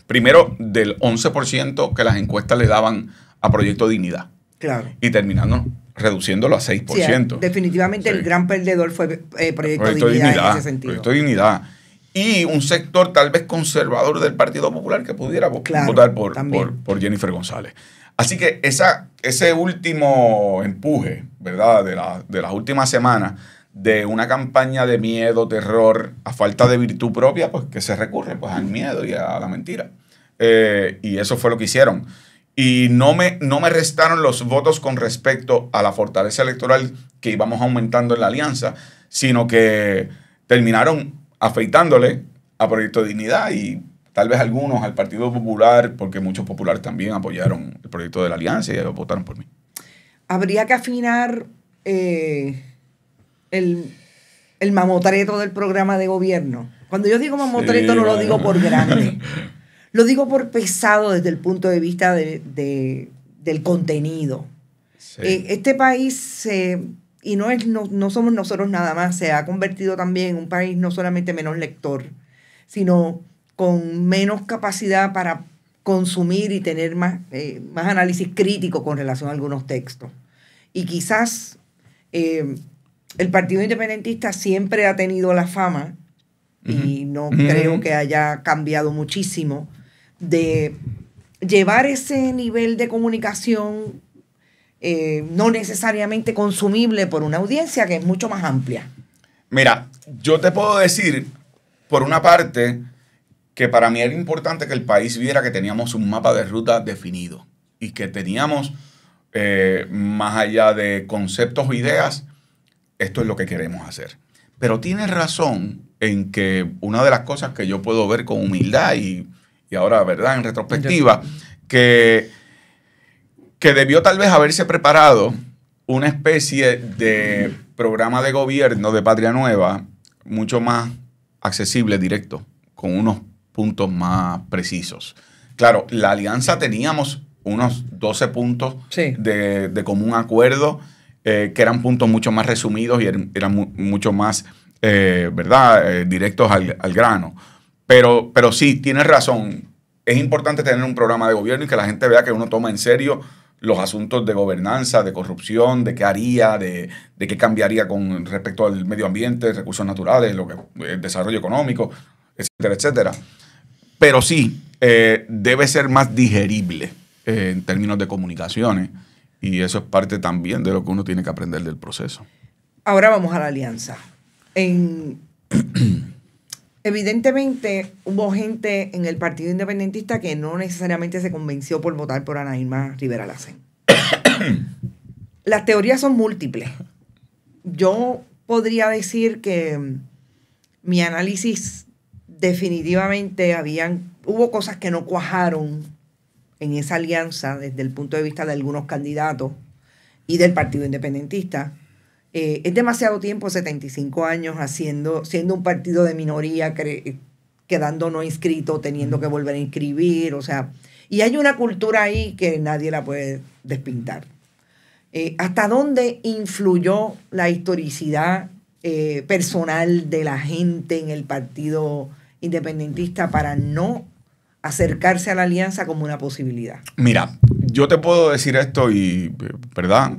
Speaker 3: primero, del 11% que las encuestas le daban a Proyecto Dignidad.
Speaker 2: Claro.
Speaker 3: Y terminando reduciéndolo a 6%.
Speaker 2: Sí, definitivamente el gran perdedor fue Proyecto Dignidad en ese sentido.
Speaker 3: Proyecto Dignidad. Y un sector tal vez conservador del Partido Popular que pudiera votar por Jennifer González. Así que ese último empuje, ¿verdad?, de las últimas semanas, de una campaña de miedo, terror, a falta de virtud propia, pues que se recurre pues, al miedo y a la mentira. Y eso fue lo que hicieron. Y no me restaron los votos con respecto a la fortaleza electoral que íbamos aumentando en la alianza, sino que terminaron afeitándole a Proyecto de Dignidad y tal vez algunos al Partido Popular, porque muchos populares también apoyaron el proyecto de la alianza y votaron por mí.
Speaker 2: Habría que afinar el mamotreto del programa de gobierno. Cuando yo digo mamotreto, no lo digo por grande. Lo digo por pesado desde el punto de vista del contenido. Sí. Este país, y no somos nosotros nada más, se ha convertido también en un país no solamente menos lector, sino con menos capacidad para consumir y tener más análisis crítico con relación a algunos textos. Y quizás el Partido Independentista siempre ha tenido la fama, y no creo que haya cambiado muchísimo, de llevar ese nivel de comunicación no necesariamente consumible por una audiencia que es mucho más amplia.
Speaker 3: Mira, yo te puedo decir, por una parte, que para mí era importante que el país viera que teníamos un mapa de ruta definido y que teníamos, más allá de conceptos o ideas, esto es lo que queremos hacer. Pero tienes razón en que una de las cosas que yo puedo ver con humildad y ahora, ¿verdad?, en retrospectiva, que debió tal vez haberse preparado una especie de programa de gobierno de Patria Nueva mucho más accesible, directo, con unos puntos más precisos. Claro, la alianza teníamos unos 12 puntos de común acuerdo, que eran puntos mucho más resumidos y eran mucho más, ¿verdad?, directos al grano. Pero sí, tienes razón. Es importante tener un programa de gobierno y que la gente vea que uno toma en serio los asuntos de gobernanza, de corrupción, de qué haría, de qué cambiaría con respecto al medio ambiente, recursos naturales, el desarrollo económico, etcétera, etcétera. Pero sí, debe ser más digerible en términos de comunicaciones y eso es parte también de lo que uno tiene que aprender del proceso.
Speaker 2: Ahora vamos a la alianza. Evidentemente hubo gente en el Partido Independentista que no necesariamente se convenció por votar por Ana Irma Rivera Lacén. Las teorías son múltiples. Yo podría decir que mi análisis definitivamente hubo cosas que no cuajaron en esa alianza desde el punto de vista de algunos candidatos y del Partido Independentista. Es demasiado tiempo, 75 años, siendo un partido de minoría, quedando no inscrito, teniendo que volver a inscribir, o sea, y hay una cultura ahí que nadie la puede despintar. ¿Hasta dónde influyó la historicidad personal de la gente en el Partido Independentista para no acercarse a la alianza como una posibilidad?
Speaker 3: Mira, yo te puedo decir esto y, ¿verdad?,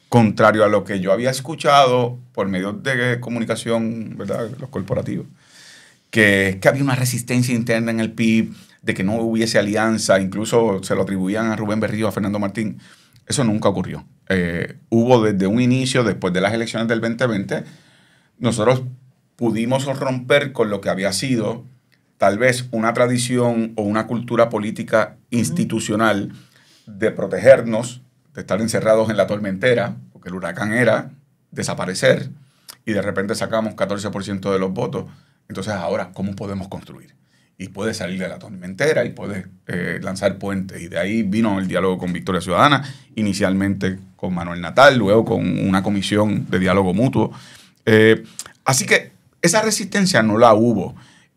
Speaker 3: contrario a lo que yo había escuchado por medios de comunicación, ¿verdad?, los corporativos, que había una resistencia interna en el PIB, de que no hubiese alianza, incluso se lo atribuían a Rubén Berrío, a Fernando Martín. Eso nunca ocurrió. Hubo desde un inicio, después de las elecciones del 2020, nosotros pudimos romper con lo que había sido tal vez una tradición o una cultura política institucional de protegernos, de estar encerrados en la tormentera, porque el huracán era desaparecer, y de repente sacamos 14% de los votos. Entonces ahora, ¿cómo podemos construir? Y puedes salir de la tormentera y puedes lanzar puentes. Y de ahí vino el diálogo con Victoria Ciudadana, inicialmente con Manuel Natal, luego con una comisión de diálogo mutuo. Así que esa resistencia no la hubo.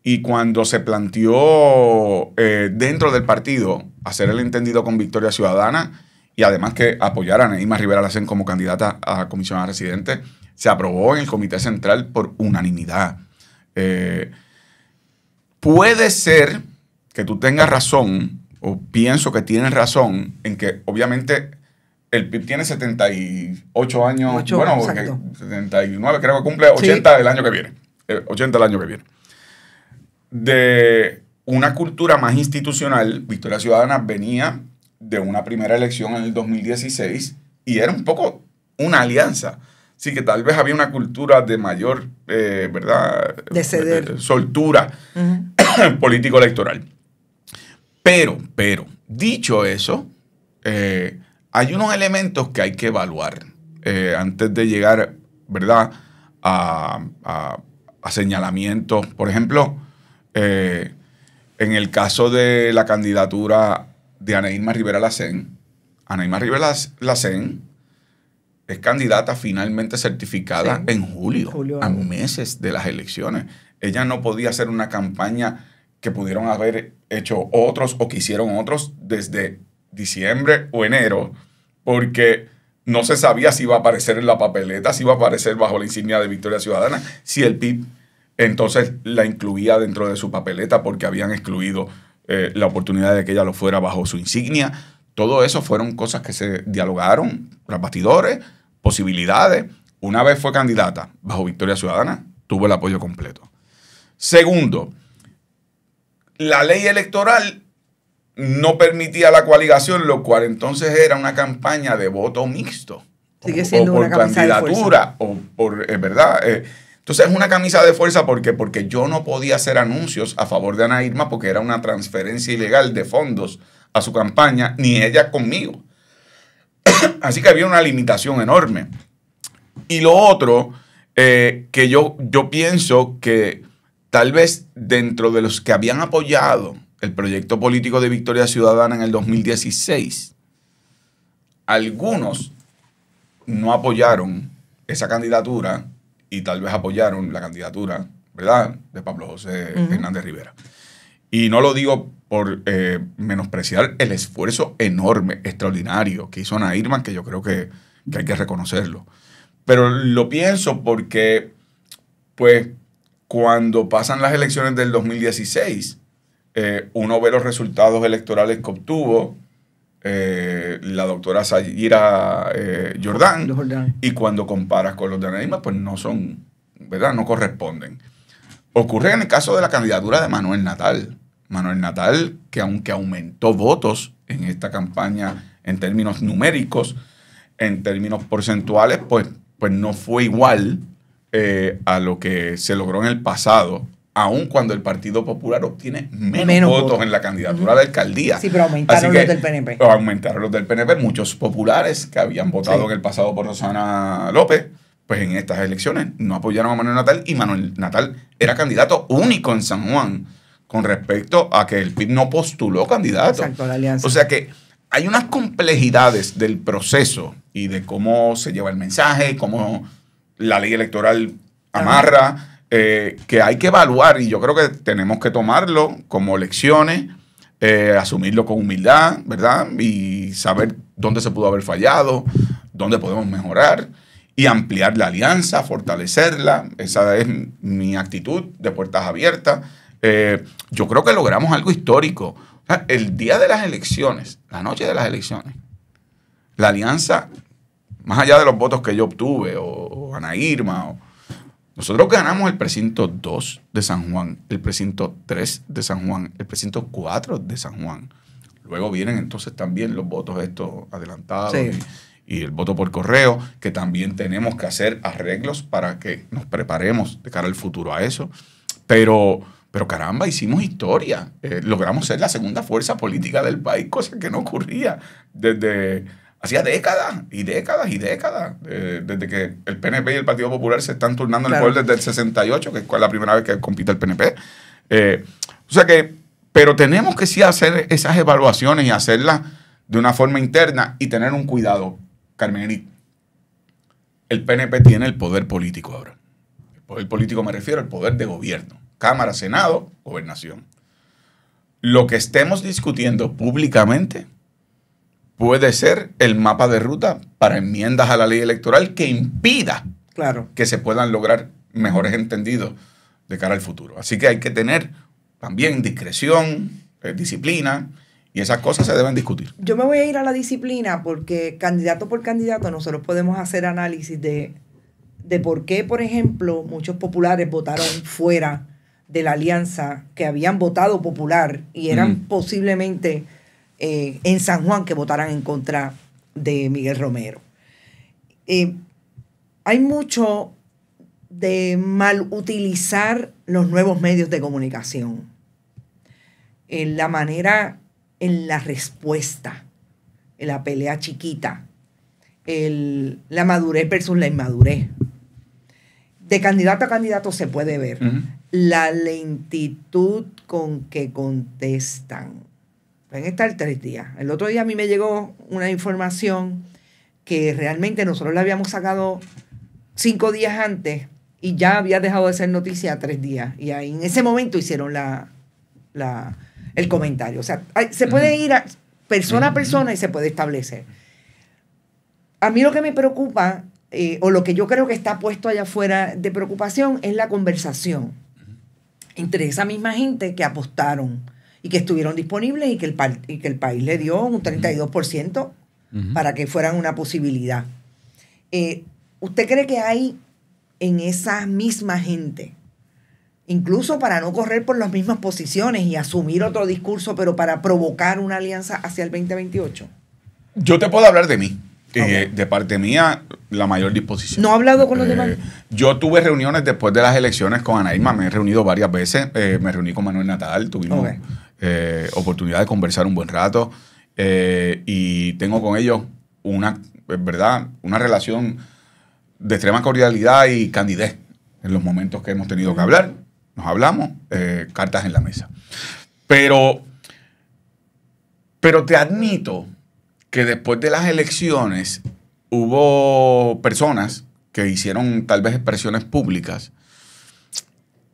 Speaker 3: Y cuando se planteó dentro del partido hacer el entendido con Victoria Ciudadana y además que apoyar a Anaíma Rivera Lacén como candidata a comisionada residente, se aprobó en el Comité Central por unanimidad. Puede ser que tú tengas razón, o pienso que tienes razón, en que obviamente el PIB tiene 78 años, bueno, 79, creo que cumple 80 sí. El año que viene. 80 el año que viene. De una cultura más institucional, Victoria Ciudadana venía de una primera elección en el 2016 y era un poco una alianza. Así que tal vez había una cultura de mayor, ¿verdad?
Speaker 2: De ceder.
Speaker 3: Soltura político-electoral. Pero, dicho eso, hay unos elementos que hay que evaluar antes de llegar, ¿verdad?, a señalamientos. Por ejemplo, en el caso de la candidatura de Anaíma Rivera Lacén, Anaíma Rivera Lacén es candidata finalmente certificada en julio, a meses de las elecciones. Ella no podía hacer una campaña que pudieron haber hecho otros o que hicieron otros desde diciembre o enero, porque no se sabía si iba a aparecer en la papeleta, si iba a aparecer bajo la insignia de Victoria Ciudadana, si el PIB entonces la incluía dentro de su papeleta porque habían excluido la oportunidad de que ella lo fuera bajo su insignia. Todo eso fueron cosas que se dialogaron, los bastidores, posibilidades. Una vez fue candidata bajo Victoria Ciudadana, tuvo el apoyo completo. Segundo, la ley electoral no permitía la coaligación, lo cual entonces era una campaña de voto mixto.
Speaker 2: Sigue siendo una camisa
Speaker 3: candidatura o por ¿verdad? Entonces es una camisa de fuerza porque yo no podía hacer anuncios a favor de Ana Irma porque era una transferencia ilegal de fondos a su campaña, ni ella conmigo. Así que había una limitación enorme. Y lo otro, que yo pienso que tal vez dentro de los que habían apoyado el proyecto político de Victoria Ciudadana en el 2016, algunos no apoyaron esa candidatura y tal vez apoyaron la candidatura, ¿verdad?, de Pablo José Hernández Rivera. Y no lo digo por menospreciar el esfuerzo enorme, extraordinario que hizo Ana Irma, que yo creo que hay que reconocerlo. Pero lo pienso porque, pues, cuando pasan las elecciones del 2016, uno ve los resultados electorales que obtuvo la doctora Sayira Jordán, y cuando comparas con los de Ana Irma, pues no son, ¿verdad?, no corresponden. Ocurre en el caso de la candidatura de Manuel Natal. Manuel Natal, que aunque aumentó votos en esta campaña en términos numéricos, en términos porcentuales, pues no fue igual a lo que se logró en el pasado, aun cuando el Partido Popular obtiene menos votos en la candidatura de alcaldía.
Speaker 2: Sí, pero aumentaron los del PNP.
Speaker 3: Aumentaron los del PNP. Muchos populares que habían votado en el pasado por Rosana López, pues en estas elecciones no apoyaron a Manuel Natal, y Manuel Natal era candidato único en San Juan con respecto a que el PIB no postuló candidato.
Speaker 2: Exacto, la alianza.
Speaker 3: O sea que hay unas complejidades del proceso y de cómo se lleva el mensaje, cómo la ley electoral amarra, que hay que evaluar, y yo creo que tenemos que tomarlo como lecciones, asumirlo con humildad, ¿verdad? Y saber dónde se pudo haber fallado, dónde podemos mejorar y ampliar la alianza, fortalecerla. Esa es mi actitud de puertas abiertas. Yo creo que logramos algo histórico. O sea, el día de las elecciones, la noche de las elecciones, la alianza, más allá de los votos que yo obtuve, o Ana Irma, nosotros ganamos el precinto 2 de San Juan, el precinto 3 de San Juan, el precinto 4 de San Juan. Luego vienen entonces también los votos estos adelantados, sí, y el voto por correo, que también tenemos que hacer arreglos para que nos preparemos de cara al futuro a eso. Pero caramba, hicimos historia. Logramos ser la segunda fuerza política del país, cosa que no ocurría desde hacía décadas y décadas y décadas. Desde que el PNP y el Partido Popular se están turnando en el poder desde el 68, que es la primera vez que compite el PNP. O sea que, pero tenemos que sí hacer esas evaluaciones y hacerlas de una forma interna y tener un cuidado. Carmen Enit, el PNP tiene el poder político ahora. El poder político me refiero al poder de gobierno. Cámara, Senado, Gobernación. Lo que estemos discutiendo públicamente puede ser el mapa de ruta para enmiendas a la ley electoral que impida que se puedan lograr mejores entendidos de cara al futuro. Así que hay que tener también discreción, disciplina, y esas cosas se deben discutir.
Speaker 2: Yo me voy a ir a la disciplina porque candidato por candidato nosotros podemos hacer análisis de por qué, por ejemplo, muchos populares votaron fuera de la alianza, que habían votado popular y eran posiblemente en San Juan que votaran en contra de Miguel Romero. Hay mucho de mal utilizar los nuevos medios de comunicación. En la manera, en la respuesta, en la pelea chiquita, la madurez versus la inmadurez. De candidato a candidato se puede ver la lentitud con que contestan. Pueden estar 3 días. El otro día a mí me llegó una información que realmente nosotros la habíamos sacado 5 días antes y ya había dejado de ser noticia 3 días. Y ahí en ese momento hicieron el comentario. O sea, se puede ir persona a persona y se puede establecer. A mí lo que me preocupa, o lo que yo creo que está puesto allá afuera de preocupación, es la conversación entre esa misma gente que apostaron y que estuvieron disponibles y que el país le dio un 32% para que fueran una posibilidad. ¿Usted cree que hay en esa misma gente, incluso para no correr por las mismas posiciones y asumir otro discurso, pero para provocar una alianza hacia el 2028?
Speaker 3: Yo te puedo hablar de mí. De parte mía, la mayor disposición.
Speaker 2: ¿No ha hablado con los demás?
Speaker 3: Yo tuve reuniones después de las elecciones con Ana Irma, me he reunido varias veces, me reuní con Manuel Natal, tuvimos oportunidad de conversar un buen rato y tengo con ellos una relación de extrema cordialidad y candidez en los momentos que hemos tenido que hablar. Nos hablamos, cartas en la mesa. Pero te admito que después de las elecciones hubo personas que hicieron tal vez expresiones públicas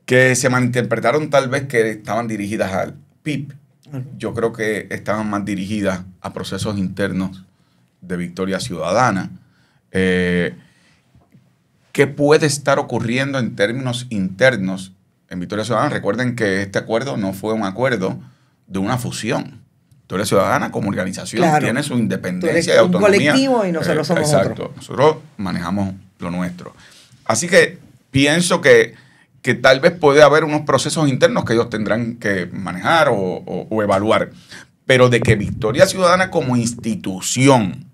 Speaker 3: que se malinterpretaron tal vez que estaban dirigidas al PIB. Yo creo que estaban más dirigidas a procesos internos de Victoria Ciudadana. ¿Qué puede estar ocurriendo en términos internos en Victoria Ciudadana? Recuerden que este acuerdo no fue un acuerdo de una fusión. Victoria Ciudadana como organización tiene su independencia y autonomía.
Speaker 2: Un colectivo y nosotros somos
Speaker 3: exacto. Otro. Nosotros manejamos lo nuestro. Así que pienso que tal vez puede haber unos procesos internos que ellos tendrán que manejar o evaluar. Pero de que Victoria Ciudadana como institución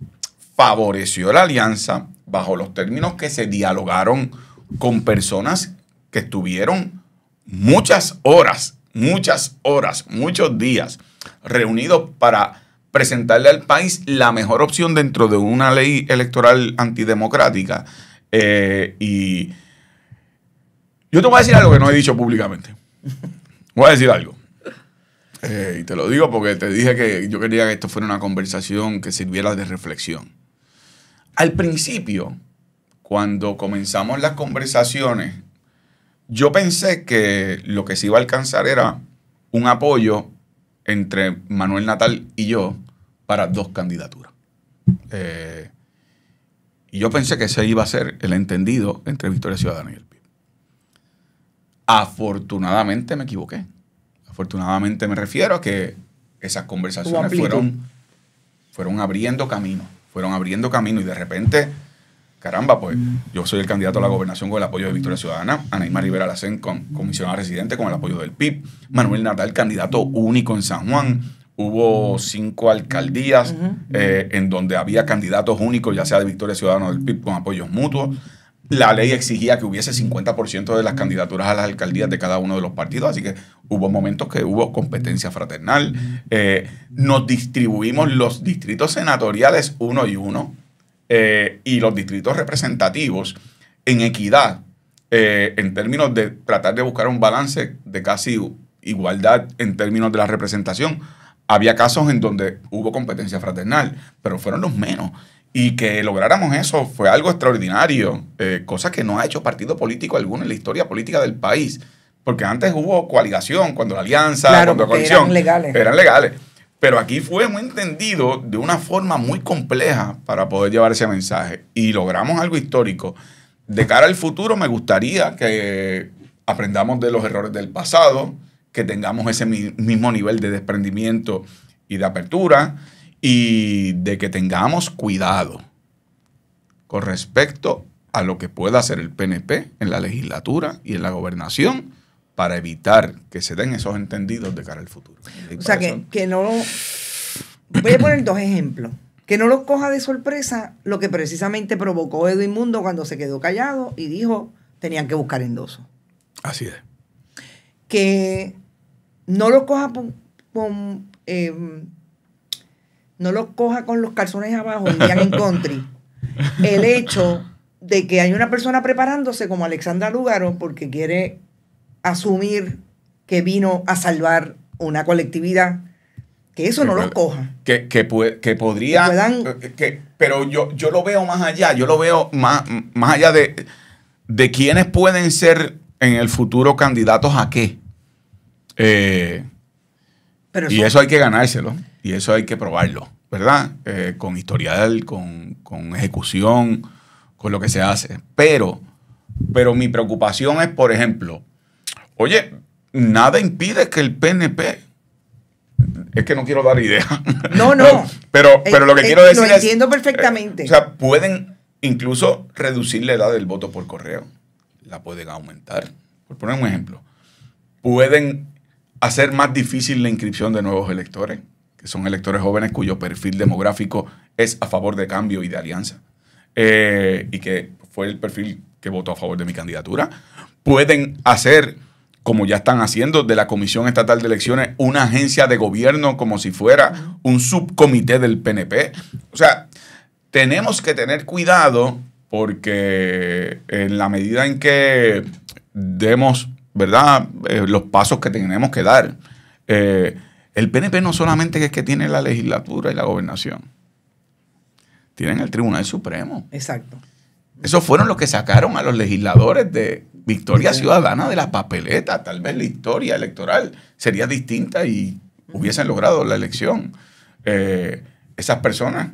Speaker 3: favoreció la alianza bajo los términos que se dialogaron con personas que estuvieron muchos días reunidos para presentarle al país la mejor opción dentro de una ley electoral antidemocrática. Y yo te voy a decir algo que no he dicho públicamente. Voy a decir algo. Y te lo digo porque te dije que yo quería que esto fuera una conversación que sirviera de reflexión. Al principio, cuando comenzamos las conversaciones, yo pensé que lo que se iba a alcanzar era un apoyo entre Manuel Natal y yo para 2 candidaturas. Y yo pensé que ese iba a ser el entendido entre Victoria Ciudadana y el PIB. Afortunadamente me equivoqué. Afortunadamente me refiero a que esas conversaciones fueron abriendo camino. Y de repente, caramba, pues yo soy el candidato a la gobernación con el apoyo de Victoria Ciudadana, Ana Irma Rivera Lacén, comisionada residente, con el apoyo del PIB, Manuel Natal, candidato único en San Juan. Hubo 5 alcaldías en donde había candidatos únicos, ya sea de Victoria Ciudadana o del PIB, con apoyos mutuos. La ley exigía que hubiese 50% de las candidaturas a las alcaldías de cada uno de los partidos, así que hubo momentos que hubo competencia fraternal. Nos distribuimos los distritos senatoriales uno y uno y los distritos representativos en equidad, en términos de tratar de buscar un balance de casi igualdad en términos de la representación. Había casos en donde hubo competencia fraternal, pero fueron los menos. Y que lográramos eso fue algo extraordinario, cosa que no ha hecho partido político alguno en la historia política del país. Porque antes hubo coaligación, cuando la alianza,
Speaker 2: Claro,
Speaker 3: cuando la
Speaker 2: porque
Speaker 3: coalición.
Speaker 2: eran legales.
Speaker 3: Pero aquí fue muy entendido de una forma muy compleja para poder llevar ese mensaje. Y logramos algo histórico. De cara al futuro, me gustaría que aprendamos de los errores del pasado, que tengamos ese mismo nivel de desprendimiento y de apertura, y de que tengamos cuidado con respecto a lo que pueda hacer el PNP en la legislatura y en la gobernación para evitar que se den esos entendidos de cara al futuro.
Speaker 2: O sea, que no... Voy a poner 2 ejemplos. Que no los coja de sorpresa lo que precisamente provocó Edwin Mundo cuando se quedó callado y dijo tenían que buscar endoso.
Speaker 3: Así es.
Speaker 2: Que no los coja no los coja con los calzones abajo y digan en country. El hecho de que hay una persona preparándose como Alexandra Lúgaro porque quiere asumir que vino a salvar una colectividad, que eso no los coja.
Speaker 3: Que podría... pero yo lo veo más allá, yo lo veo más allá de quiénes pueden ser en el futuro candidatos a qué. Y eso hay que ganárselo, y eso hay que probarlo, ¿verdad? Con historial, con ejecución, con lo que se hace. Pero mi preocupación es, por ejemplo, oye, nada impide que el PNP... Es que no quiero dar idea.
Speaker 2: No.
Speaker 3: Pero lo que quiero decir es...
Speaker 2: Lo entiendo perfectamente.
Speaker 3: O sea, pueden incluso reducir la edad del voto por correo. La pueden aumentar. Por poner un ejemplo. Pueden hacer más difícil la inscripción de nuevos electores, que son electores jóvenes cuyo perfil demográfico es a favor de cambio y de alianza. Y que fue el perfil que votó a favor de mi candidatura. Pueden hacer, como ya están haciendo, de la Comisión Estatal de Elecciones una agencia de gobierno como si fuera un subcomité del PNP. O sea, tenemos que tener cuidado porque en la medida en que demos, ¿verdad?, los pasos que tenemos que dar, el PNP no solamente es que tiene la legislatura y la gobernación, tienen el Tribunal Supremo.
Speaker 2: Exacto.
Speaker 3: Esos fueron los que sacaron a los legisladores de Victoria Ciudadana de las papeletas. Tal vez la historia electoral sería distinta y hubiesen logrado la elección. Esas personas.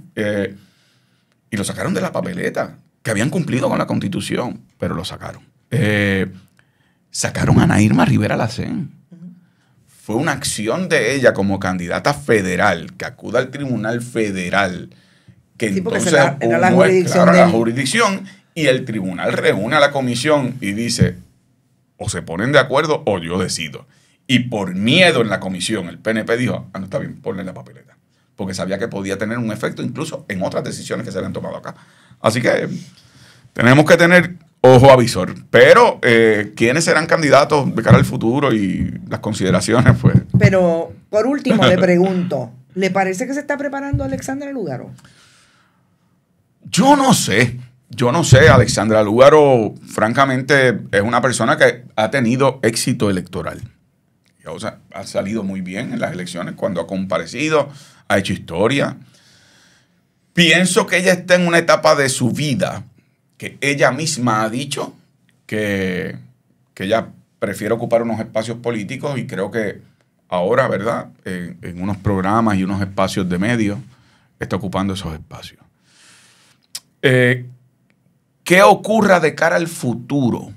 Speaker 3: Y lo sacaron de la papeleta, que habían cumplido con la Constitución, pero lo sacaron. Sacaron a Ana Irma Rivera Lacén. Fue una acción de ella como candidata federal, que acuda al Tribunal Federal, que
Speaker 2: sí,
Speaker 3: entonces
Speaker 2: era la jurisdicción,
Speaker 3: la jurisdicción, y el tribunal reúne a la comisión y dice, o se ponen de acuerdo o yo decido. Y por miedo en la comisión, el PNP dijo, no está bien, ponle la papeleta. Porque sabía que podía tener un efecto incluso en otras decisiones que se habían tomado acá. Así que tenemos que tener ojo avisor. Pero, ¿quiénes serán candidatos de cara al futuro y las consideraciones? Pues.
Speaker 2: Pero, por último, le pregunto, ¿le parece que se está preparando Alexandra Lúgaro?
Speaker 3: Yo no sé. Alexandra Lúgaro, francamente, es una persona que ha tenido éxito electoral. O sea, ha salido muy bien en las elecciones cuando ha comparecido, ha hecho historia. Pienso que ella está en una etapa de su vida que ella misma ha dicho que ella prefiere ocupar unos espacios políticos y creo que ahora, ¿verdad?, en unos programas y unos espacios de medios, está ocupando esos espacios. ¿Qué ocurra de cara al futuro?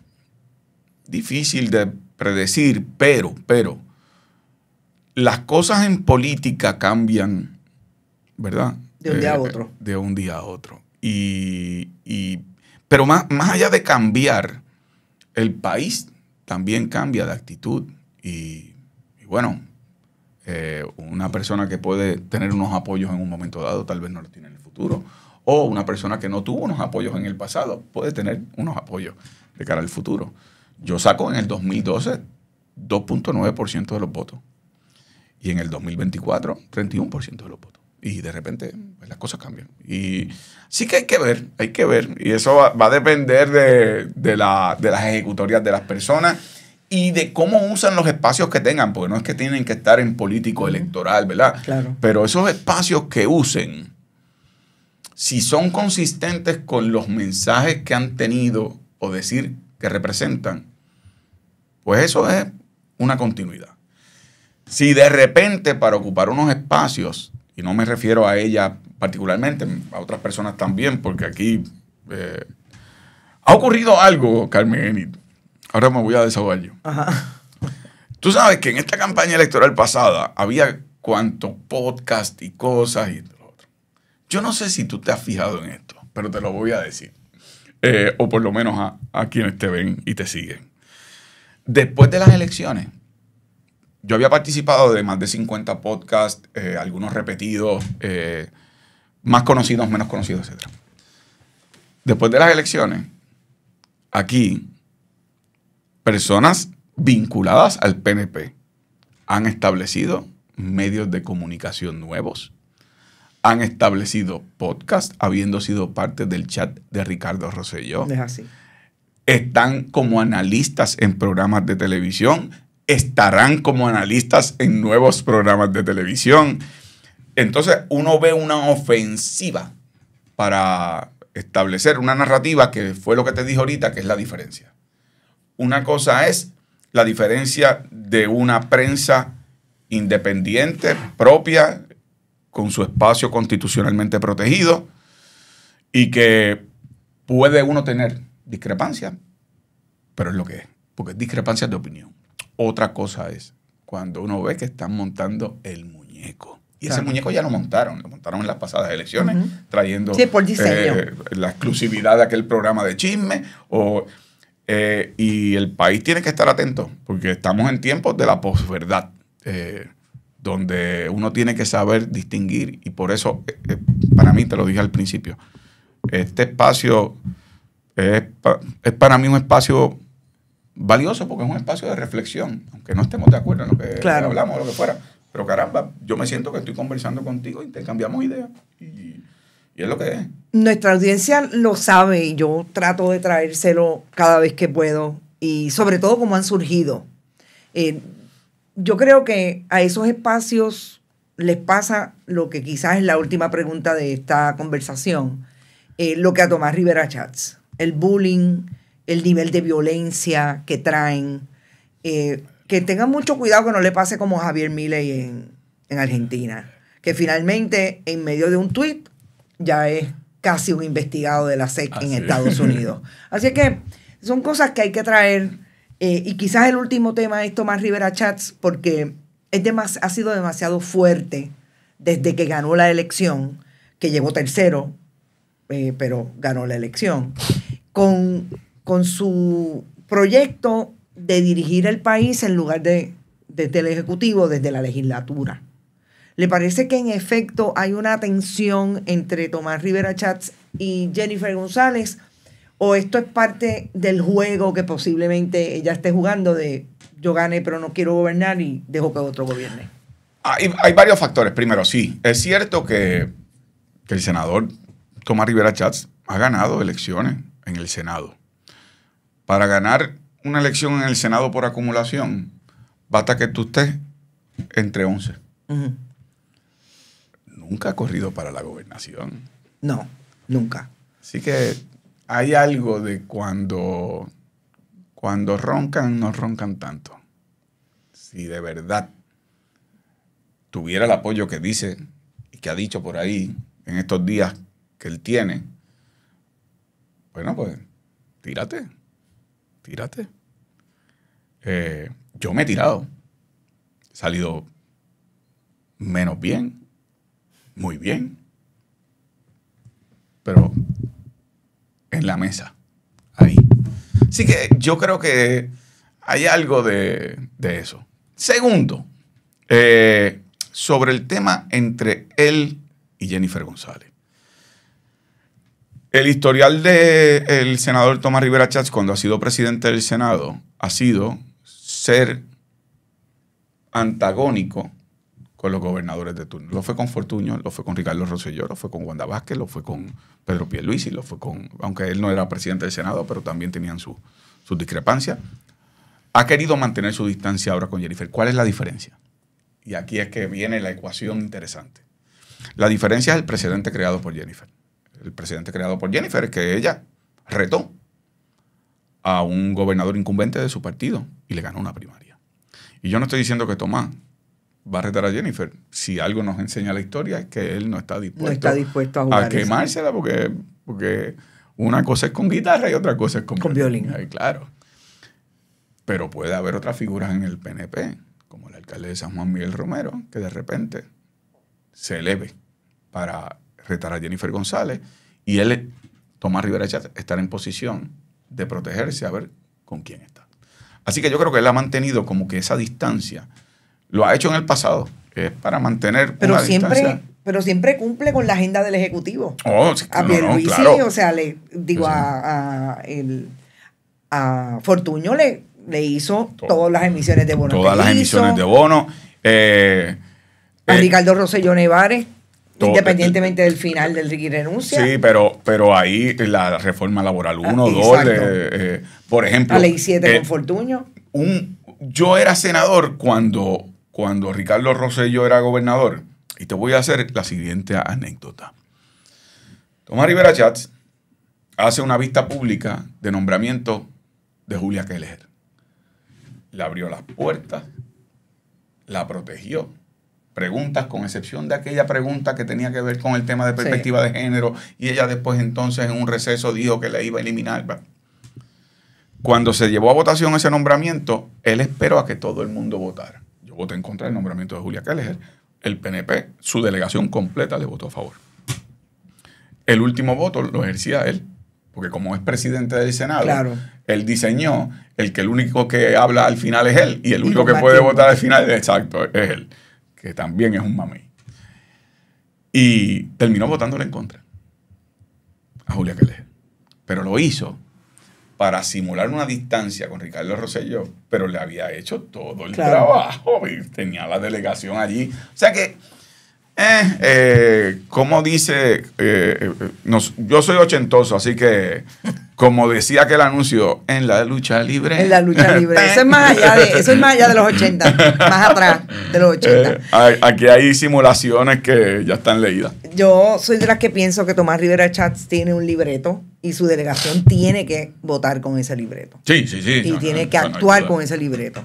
Speaker 3: Difícil de predecir, pero las cosas en política cambian, ¿verdad?
Speaker 2: De un día a otro.
Speaker 3: De un día a otro. Pero más allá de cambiar, el país también cambia de actitud. Y bueno, una persona que puede tener unos apoyos en un momento dado, tal vez no los tiene en el futuro. O una persona que no tuvo unos apoyos en el pasado puede tener unos apoyos de cara al futuro. Yo saco en el 2012 2.9% de los votos. Y en el 2024, 31% de los votos. Y de repente, pues, las cosas cambian. Y sí que hay que ver. Y eso va a depender de las ejecutorias de las personas y de cómo usan los espacios que tengan. Porque no es que tienen que estar en político electoral, ¿verdad?
Speaker 2: Claro.
Speaker 3: Pero esos espacios que usen, si son consistentes con los mensajes que han tenido o decir que representan, Pues eso es una continuidad. Si de repente para ocupar unos espacios, y no me refiero a ella particularmente, a otras personas también, porque aquí ha ocurrido algo, Carmen, y ahora me voy a desahogar yo.
Speaker 2: Ajá.
Speaker 3: Tú sabes que en esta campaña electoral pasada había cuantos podcasts y cosas y lo otro. Yo no sé si tú te has fijado en esto, pero te lo voy a decir. O por lo menos a quienes te ven y te siguen. Después de las elecciones, yo había participado de más de 50 podcasts, algunos repetidos, más conocidos, menos conocidos, etc. Después de las elecciones, aquí, personas vinculadas al PNP han establecido medios de comunicación nuevos, han establecido podcasts, habiendo sido parte del chat de Ricardo Rosselló.
Speaker 2: Es así.
Speaker 3: Están como analistas en programas de televisión, estarán como analistas en nuevos programas de televisión. Entonces, uno ve una ofensiva para establecer una narrativa que fue lo que te dije ahorita, que es la diferencia. Una cosa es la diferencia de una prensa independiente, propia, con su espacio constitucionalmente protegido y que puede uno tener discrepancias, pero es lo que es, porque es discrepancias de opinión. Otra cosa es cuando uno ve que están montando el muñeco. Y ese muñeco ya lo montaron en las pasadas elecciones, trayendo
Speaker 2: por diseño.
Speaker 3: La exclusividad de aquel programa de chisme. Y el país tiene que estar atento, porque estamos en tiempos de la posverdad, donde uno tiene que saber distinguir. Y por eso, para mí, te lo dije al principio, este espacio es para mí un espacio valioso, porque es un espacio de reflexión, aunque no estemos de acuerdo en lo que hablamos o lo que fuera. Pero caramba, yo me siento que estoy conversando contigo, intercambiamos ideas y es lo que es.
Speaker 2: Nuestra audiencia lo sabe y yo trato de traérselo cada vez que puedo y sobre todo cómo han surgido. Yo creo que a esos espacios les pasa lo que quizás es la última pregunta de esta conversación, lo que a Tomás Rivera Chats, el bullying, el nivel de violencia que traen, que tengan mucho cuidado que no le pase como a Javier Milei en Argentina, que finalmente en medio de un tuit ya es casi un investigado de la SEC en Estados Unidos. Así que son cosas que hay que traer. Y quizás el último tema es Tomás Rivera Chats, porque ha sido demasiado fuerte desde que ganó la elección, que llegó tercero, pero ganó la elección, con su proyecto de dirigir el país en lugar desde el Ejecutivo, desde la legislatura. ¿Le parece que en efecto hay una tensión entre Tomás Rivera Chats y Jennifer González? ¿O esto es parte del juego que posiblemente ella esté jugando de yo gané pero no quiero gobernar y dejo que otro gobierne?
Speaker 3: Hay varios factores. Primero, sí, es cierto que el senador Tomás Rivera Chats ha ganado elecciones en el Senado. Para ganar una elección en el Senado por acumulación, basta que tú estés entre 11. Uh-huh. Nunca ha corrido para la gobernación.
Speaker 2: No, nunca.
Speaker 3: Así que hay algo de cuando roncan, no roncan tanto. Si de verdad tuviera el apoyo que dice y que ha dicho por ahí en estos días que él tiene, bueno, pues tírate. Yo me he tirado. He salido menos bien, muy bien, pero en la mesa, ahí. Así que yo creo que hay algo de eso. Segundo, sobre el tema entre él y Jennifer González. El historial del senador Tomás Rivera Chats cuando ha sido presidente del Senado ha sido ser antagónico con los gobernadores de turno. Lo fue con Fortuño, lo fue con Ricardo Rosselló, lo fue con Wanda Vázquez, lo fue con Pedro Pierluisi, lo fue con, aunque él no era presidente del Senado, pero también tenían sus discrepancias. Ha querido mantener su distancia ahora con Jennifer. ¿Cuál es la diferencia? Y aquí es que viene la ecuación interesante. La diferencia es el precedente creado por Jennifer. El precedente creado por Jennifer es que ella retó a un gobernador incumbente de su partido y le ganó una primaria. Y yo no estoy diciendo que Tomás va a retar a Jennifer. Si algo nos enseña la historia es que él no está dispuesto,
Speaker 2: a jugar
Speaker 3: a quemársela porque una cosa es con guitarra y otra cosa es con
Speaker 2: violín.
Speaker 3: Ay, claro. Pero puede haber otras figuras en el PNP, como el alcalde de San Juan, Miguel Romero, que de repente se eleve para retar a Jennifer González y él, Tomás Rivera Chatz, estar en posición de protegerse a ver con quién está. Así que yo creo que él ha mantenido como que esa distancia. Lo ha hecho en el pasado, que es para mantener una distancia.
Speaker 2: Pero siempre cumple con la agenda del Ejecutivo.
Speaker 3: Oh, sí,
Speaker 2: a Pierluisi,
Speaker 3: claro.
Speaker 2: O sea, a Fortuño le hizo todas las emisiones de bono.
Speaker 3: Todas las emisiones de bono.
Speaker 2: A Ricardo Rosselló Nevares, independientemente del final del Ricky Renuncia.
Speaker 3: Sí, pero ahí la reforma laboral 1, 2, por ejemplo.
Speaker 2: La ley 7 con Fortuño.
Speaker 3: Yo era senador cuando Ricardo Rosselló era gobernador. Y te voy a hacer la siguiente anécdota. Tomás Rivera Chatz hace una vista pública de nombramiento de Julia Keller. Le abrió las puertas, la protegió. Preguntas, con excepción de aquella pregunta que tenía que ver con el tema de perspectiva de género, y ella después entonces en un receso dijo que le iba a eliminar. Cuando se llevó a votación ese nombramiento, él esperó a que todo el mundo votara. Yo voté en contra del nombramiento de Julia Keller. El PNP, su delegación completa, le votó a favor. El último voto lo ejercía él, porque como es presidente del Senado, él diseñó el único que habla al final es él, y el único que puede votar al final, exacto, es él, que también es un mamey. Y terminó votándole en contra a Julia Keller. Pero lo hizo para simular una distancia con Ricardo Rosselló, pero le había hecho todo el trabajo y tenía la delegación allí. O sea que, como dice, yo soy ochentoso, así que, como decía aquel anuncio, en la lucha libre.
Speaker 2: En la lucha libre. Eso es más allá de los 80, más atrás de los 80.
Speaker 3: Aquí hay simulaciones que ya están leídas.
Speaker 2: Yo soy de las que pienso que Tomás Rivera Chatz tiene un libreto y su delegación tiene que votar con ese libreto.
Speaker 3: Sí.
Speaker 2: Y tiene que actuar con ese libreto.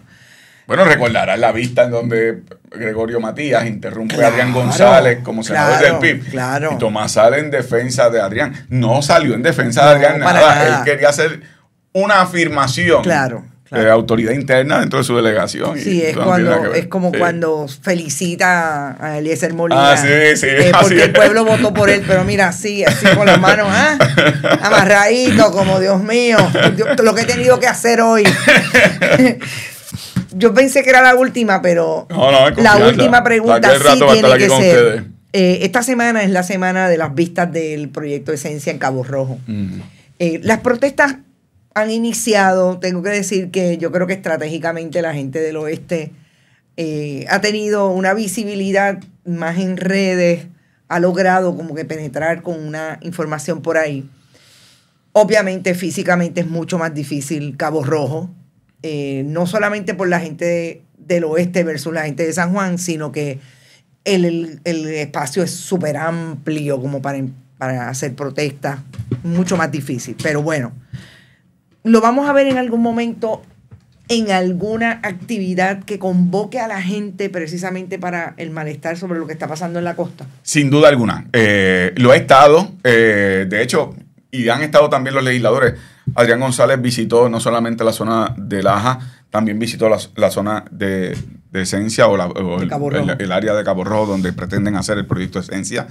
Speaker 3: Bueno, recordarás la vista en donde Gregorio Matías interrumpe a Adrián González como senador del PIB. Y Tomás sale en defensa de Adrián. No salió en defensa de Adrián nada. Él quería hacer una afirmación de autoridad interna dentro de su delegación.
Speaker 2: Sí, es como cuando felicita a Eliezer Molina. Porque el pueblo votó por él, pero mira, así con las manos amarradito, como Dios mío, lo que he tenido que hacer hoy. Yo pensé que era la última, pero la última pregunta sí tiene que ser. Esta semana es la semana de las vistas del proyecto Esencia en Cabo Rojo. Las protestas han iniciado. Tengo que decir que yo creo que estratégicamente la gente del oeste ha tenido una visibilidad más en redes, ha logrado como que penetrar con una información por ahí. Obviamente físicamente es mucho más difícil Cabo Rojo. No solamente por la gente del oeste versus la gente de San Juan, sino que el espacio es súper amplio como para hacer protestas, mucho más difícil. Pero bueno, lo vamos a ver en algún momento en alguna actividad que convoque a la gente precisamente para el malestar sobre lo que está pasando en la costa.
Speaker 3: Sin duda alguna. Lo he estado, de hecho, y han estado también los legisladores. Adrián González visitó no solamente la zona de Laja, también visitó la zona de Esencia o el área de Cabo Rojo donde pretenden hacer el proyecto Esencia.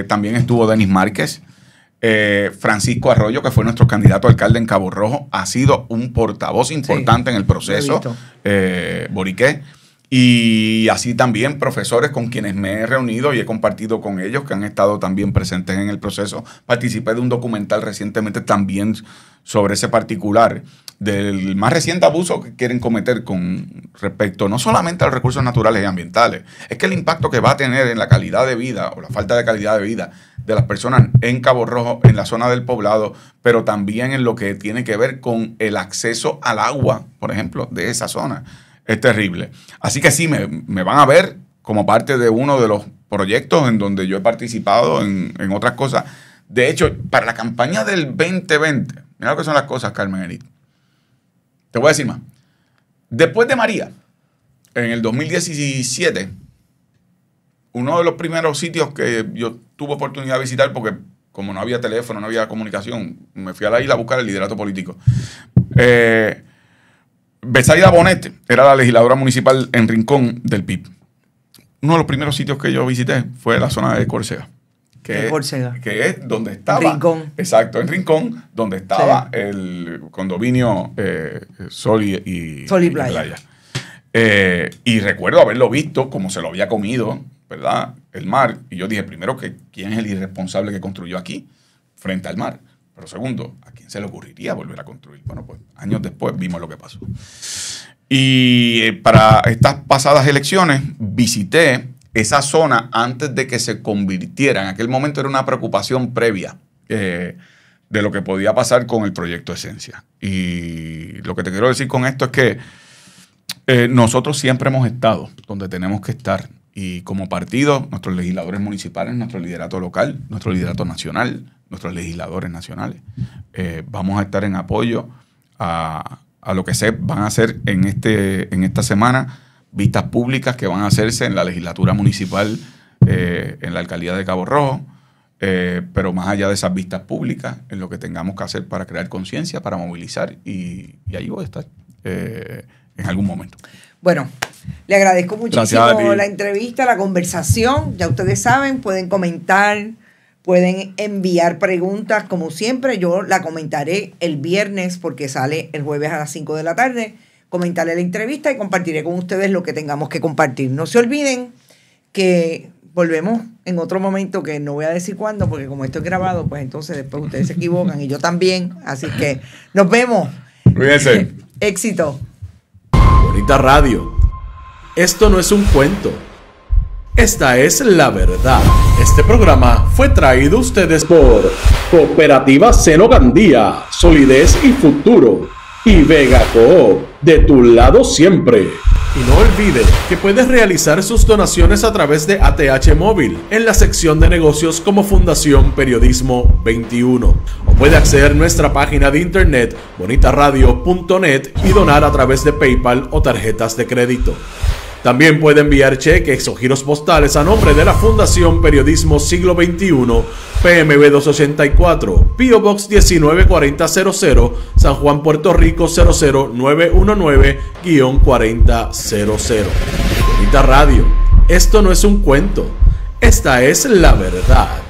Speaker 3: También estuvo Denis Márquez. Francisco Arroyo, que fue nuestro candidato a alcalde en Cabo Rojo, ha sido un portavoz importante en el proceso. Boriqué. Y así también profesores con quienes me he reunido y he compartido con ellos, que han estado también presentes en el proceso. Participé de un documental recientemente también sobre ese particular, del más reciente abuso que quieren cometer con respecto no solamente a los recursos naturales y ambientales, es que el impacto que va a tener en la calidad de vida o la falta de calidad de vida de las personas en Cabo Rojo, en la zona del poblado, pero también en lo que tiene que ver con el acceso al agua, por ejemplo, de esa zona. Es terrible. Así que sí, me van a ver como parte de uno de los proyectos en donde yo he participado en otras cosas. De hecho, para la campaña del 2020, Mira lo que son las cosas, Carmen Enita. Te voy a decir más. Después de María, en el 2017, uno de los primeros sitios que yo tuve oportunidad de visitar, porque como no había teléfono, no había comunicación, me fui a la isla a buscar el liderato político. Betsaida Bonet era la legisladora municipal en Rincón del PIB. Uno de los primeros sitios que yo visité fue la zona de Córcega. Que es donde estaba.
Speaker 2: Rincón.
Speaker 3: Exacto, en Rincón, donde estaba el condominio Sol y Playa. Y recuerdo haberlo visto como se lo había comido, ¿verdad? El mar. Y yo dije, primero, que ¿quién es el irresponsable que construyó aquí, frente al mar? Pero segundo, ¿a quién se le ocurriría volver a construir? Bueno, pues años después vimos lo que pasó. Y para estas pasadas elecciones visité esa zona antes de que se convirtiera. En aquel momento era una preocupación previa de lo que podía pasar con el proyecto Esencia. Y lo que te quiero decir con esto es que nosotros siempre hemos estado donde tenemos que estar. Y como partido, nuestros legisladores municipales, nuestro liderato local, nuestro liderato nacional, nuestros legisladores nacionales, vamos a estar en apoyo a lo que se van a hacer en esta semana, vistas públicas que van a hacerse en la legislatura municipal, en la alcaldía de Cabo Rojo, pero más allá de esas vistas públicas, en lo que tengamos que hacer para crear conciencia, para movilizar, y ahí voy a estar en algún momento.
Speaker 2: Bueno, le agradezco muchísimo la entrevista, la conversación. Ya ustedes saben, pueden comentar, pueden enviar preguntas, como siempre. Yo la comentaré el viernes porque sale el jueves a las 5 de la tarde. Comentaré la entrevista y compartiré con ustedes lo que tengamos que compartir. No se olviden que volvemos en otro momento, que no voy a decir cuándo, porque como esto es grabado, pues entonces después ustedes se equivocan y yo también. Así que nos vemos.
Speaker 3: Cuídense.
Speaker 2: Éxito.
Speaker 1: Bonita Radio. Esto no es un cuento. Esta es la verdad. Este programa fue traído a ustedes por Cooperativa Seno Gandía, Solidez y Futuro, y Vega Coop, de tu lado siempre. Y no olvide que puedes realizar sus donaciones a través de ATH Móvil en la sección de negocios como Fundación Periodismo 21. O puede acceder a nuestra página de internet bonitaradio.net y donar a través de PayPal o tarjetas de crédito. También puede enviar cheques o giros postales a nombre de la Fundación Periodismo Siglo XXI, PMB 284, P.O. Box 194000, San Juan, Puerto Rico 00919-4000. Bonita Radio. Esto no es un cuento. Esta es la verdad.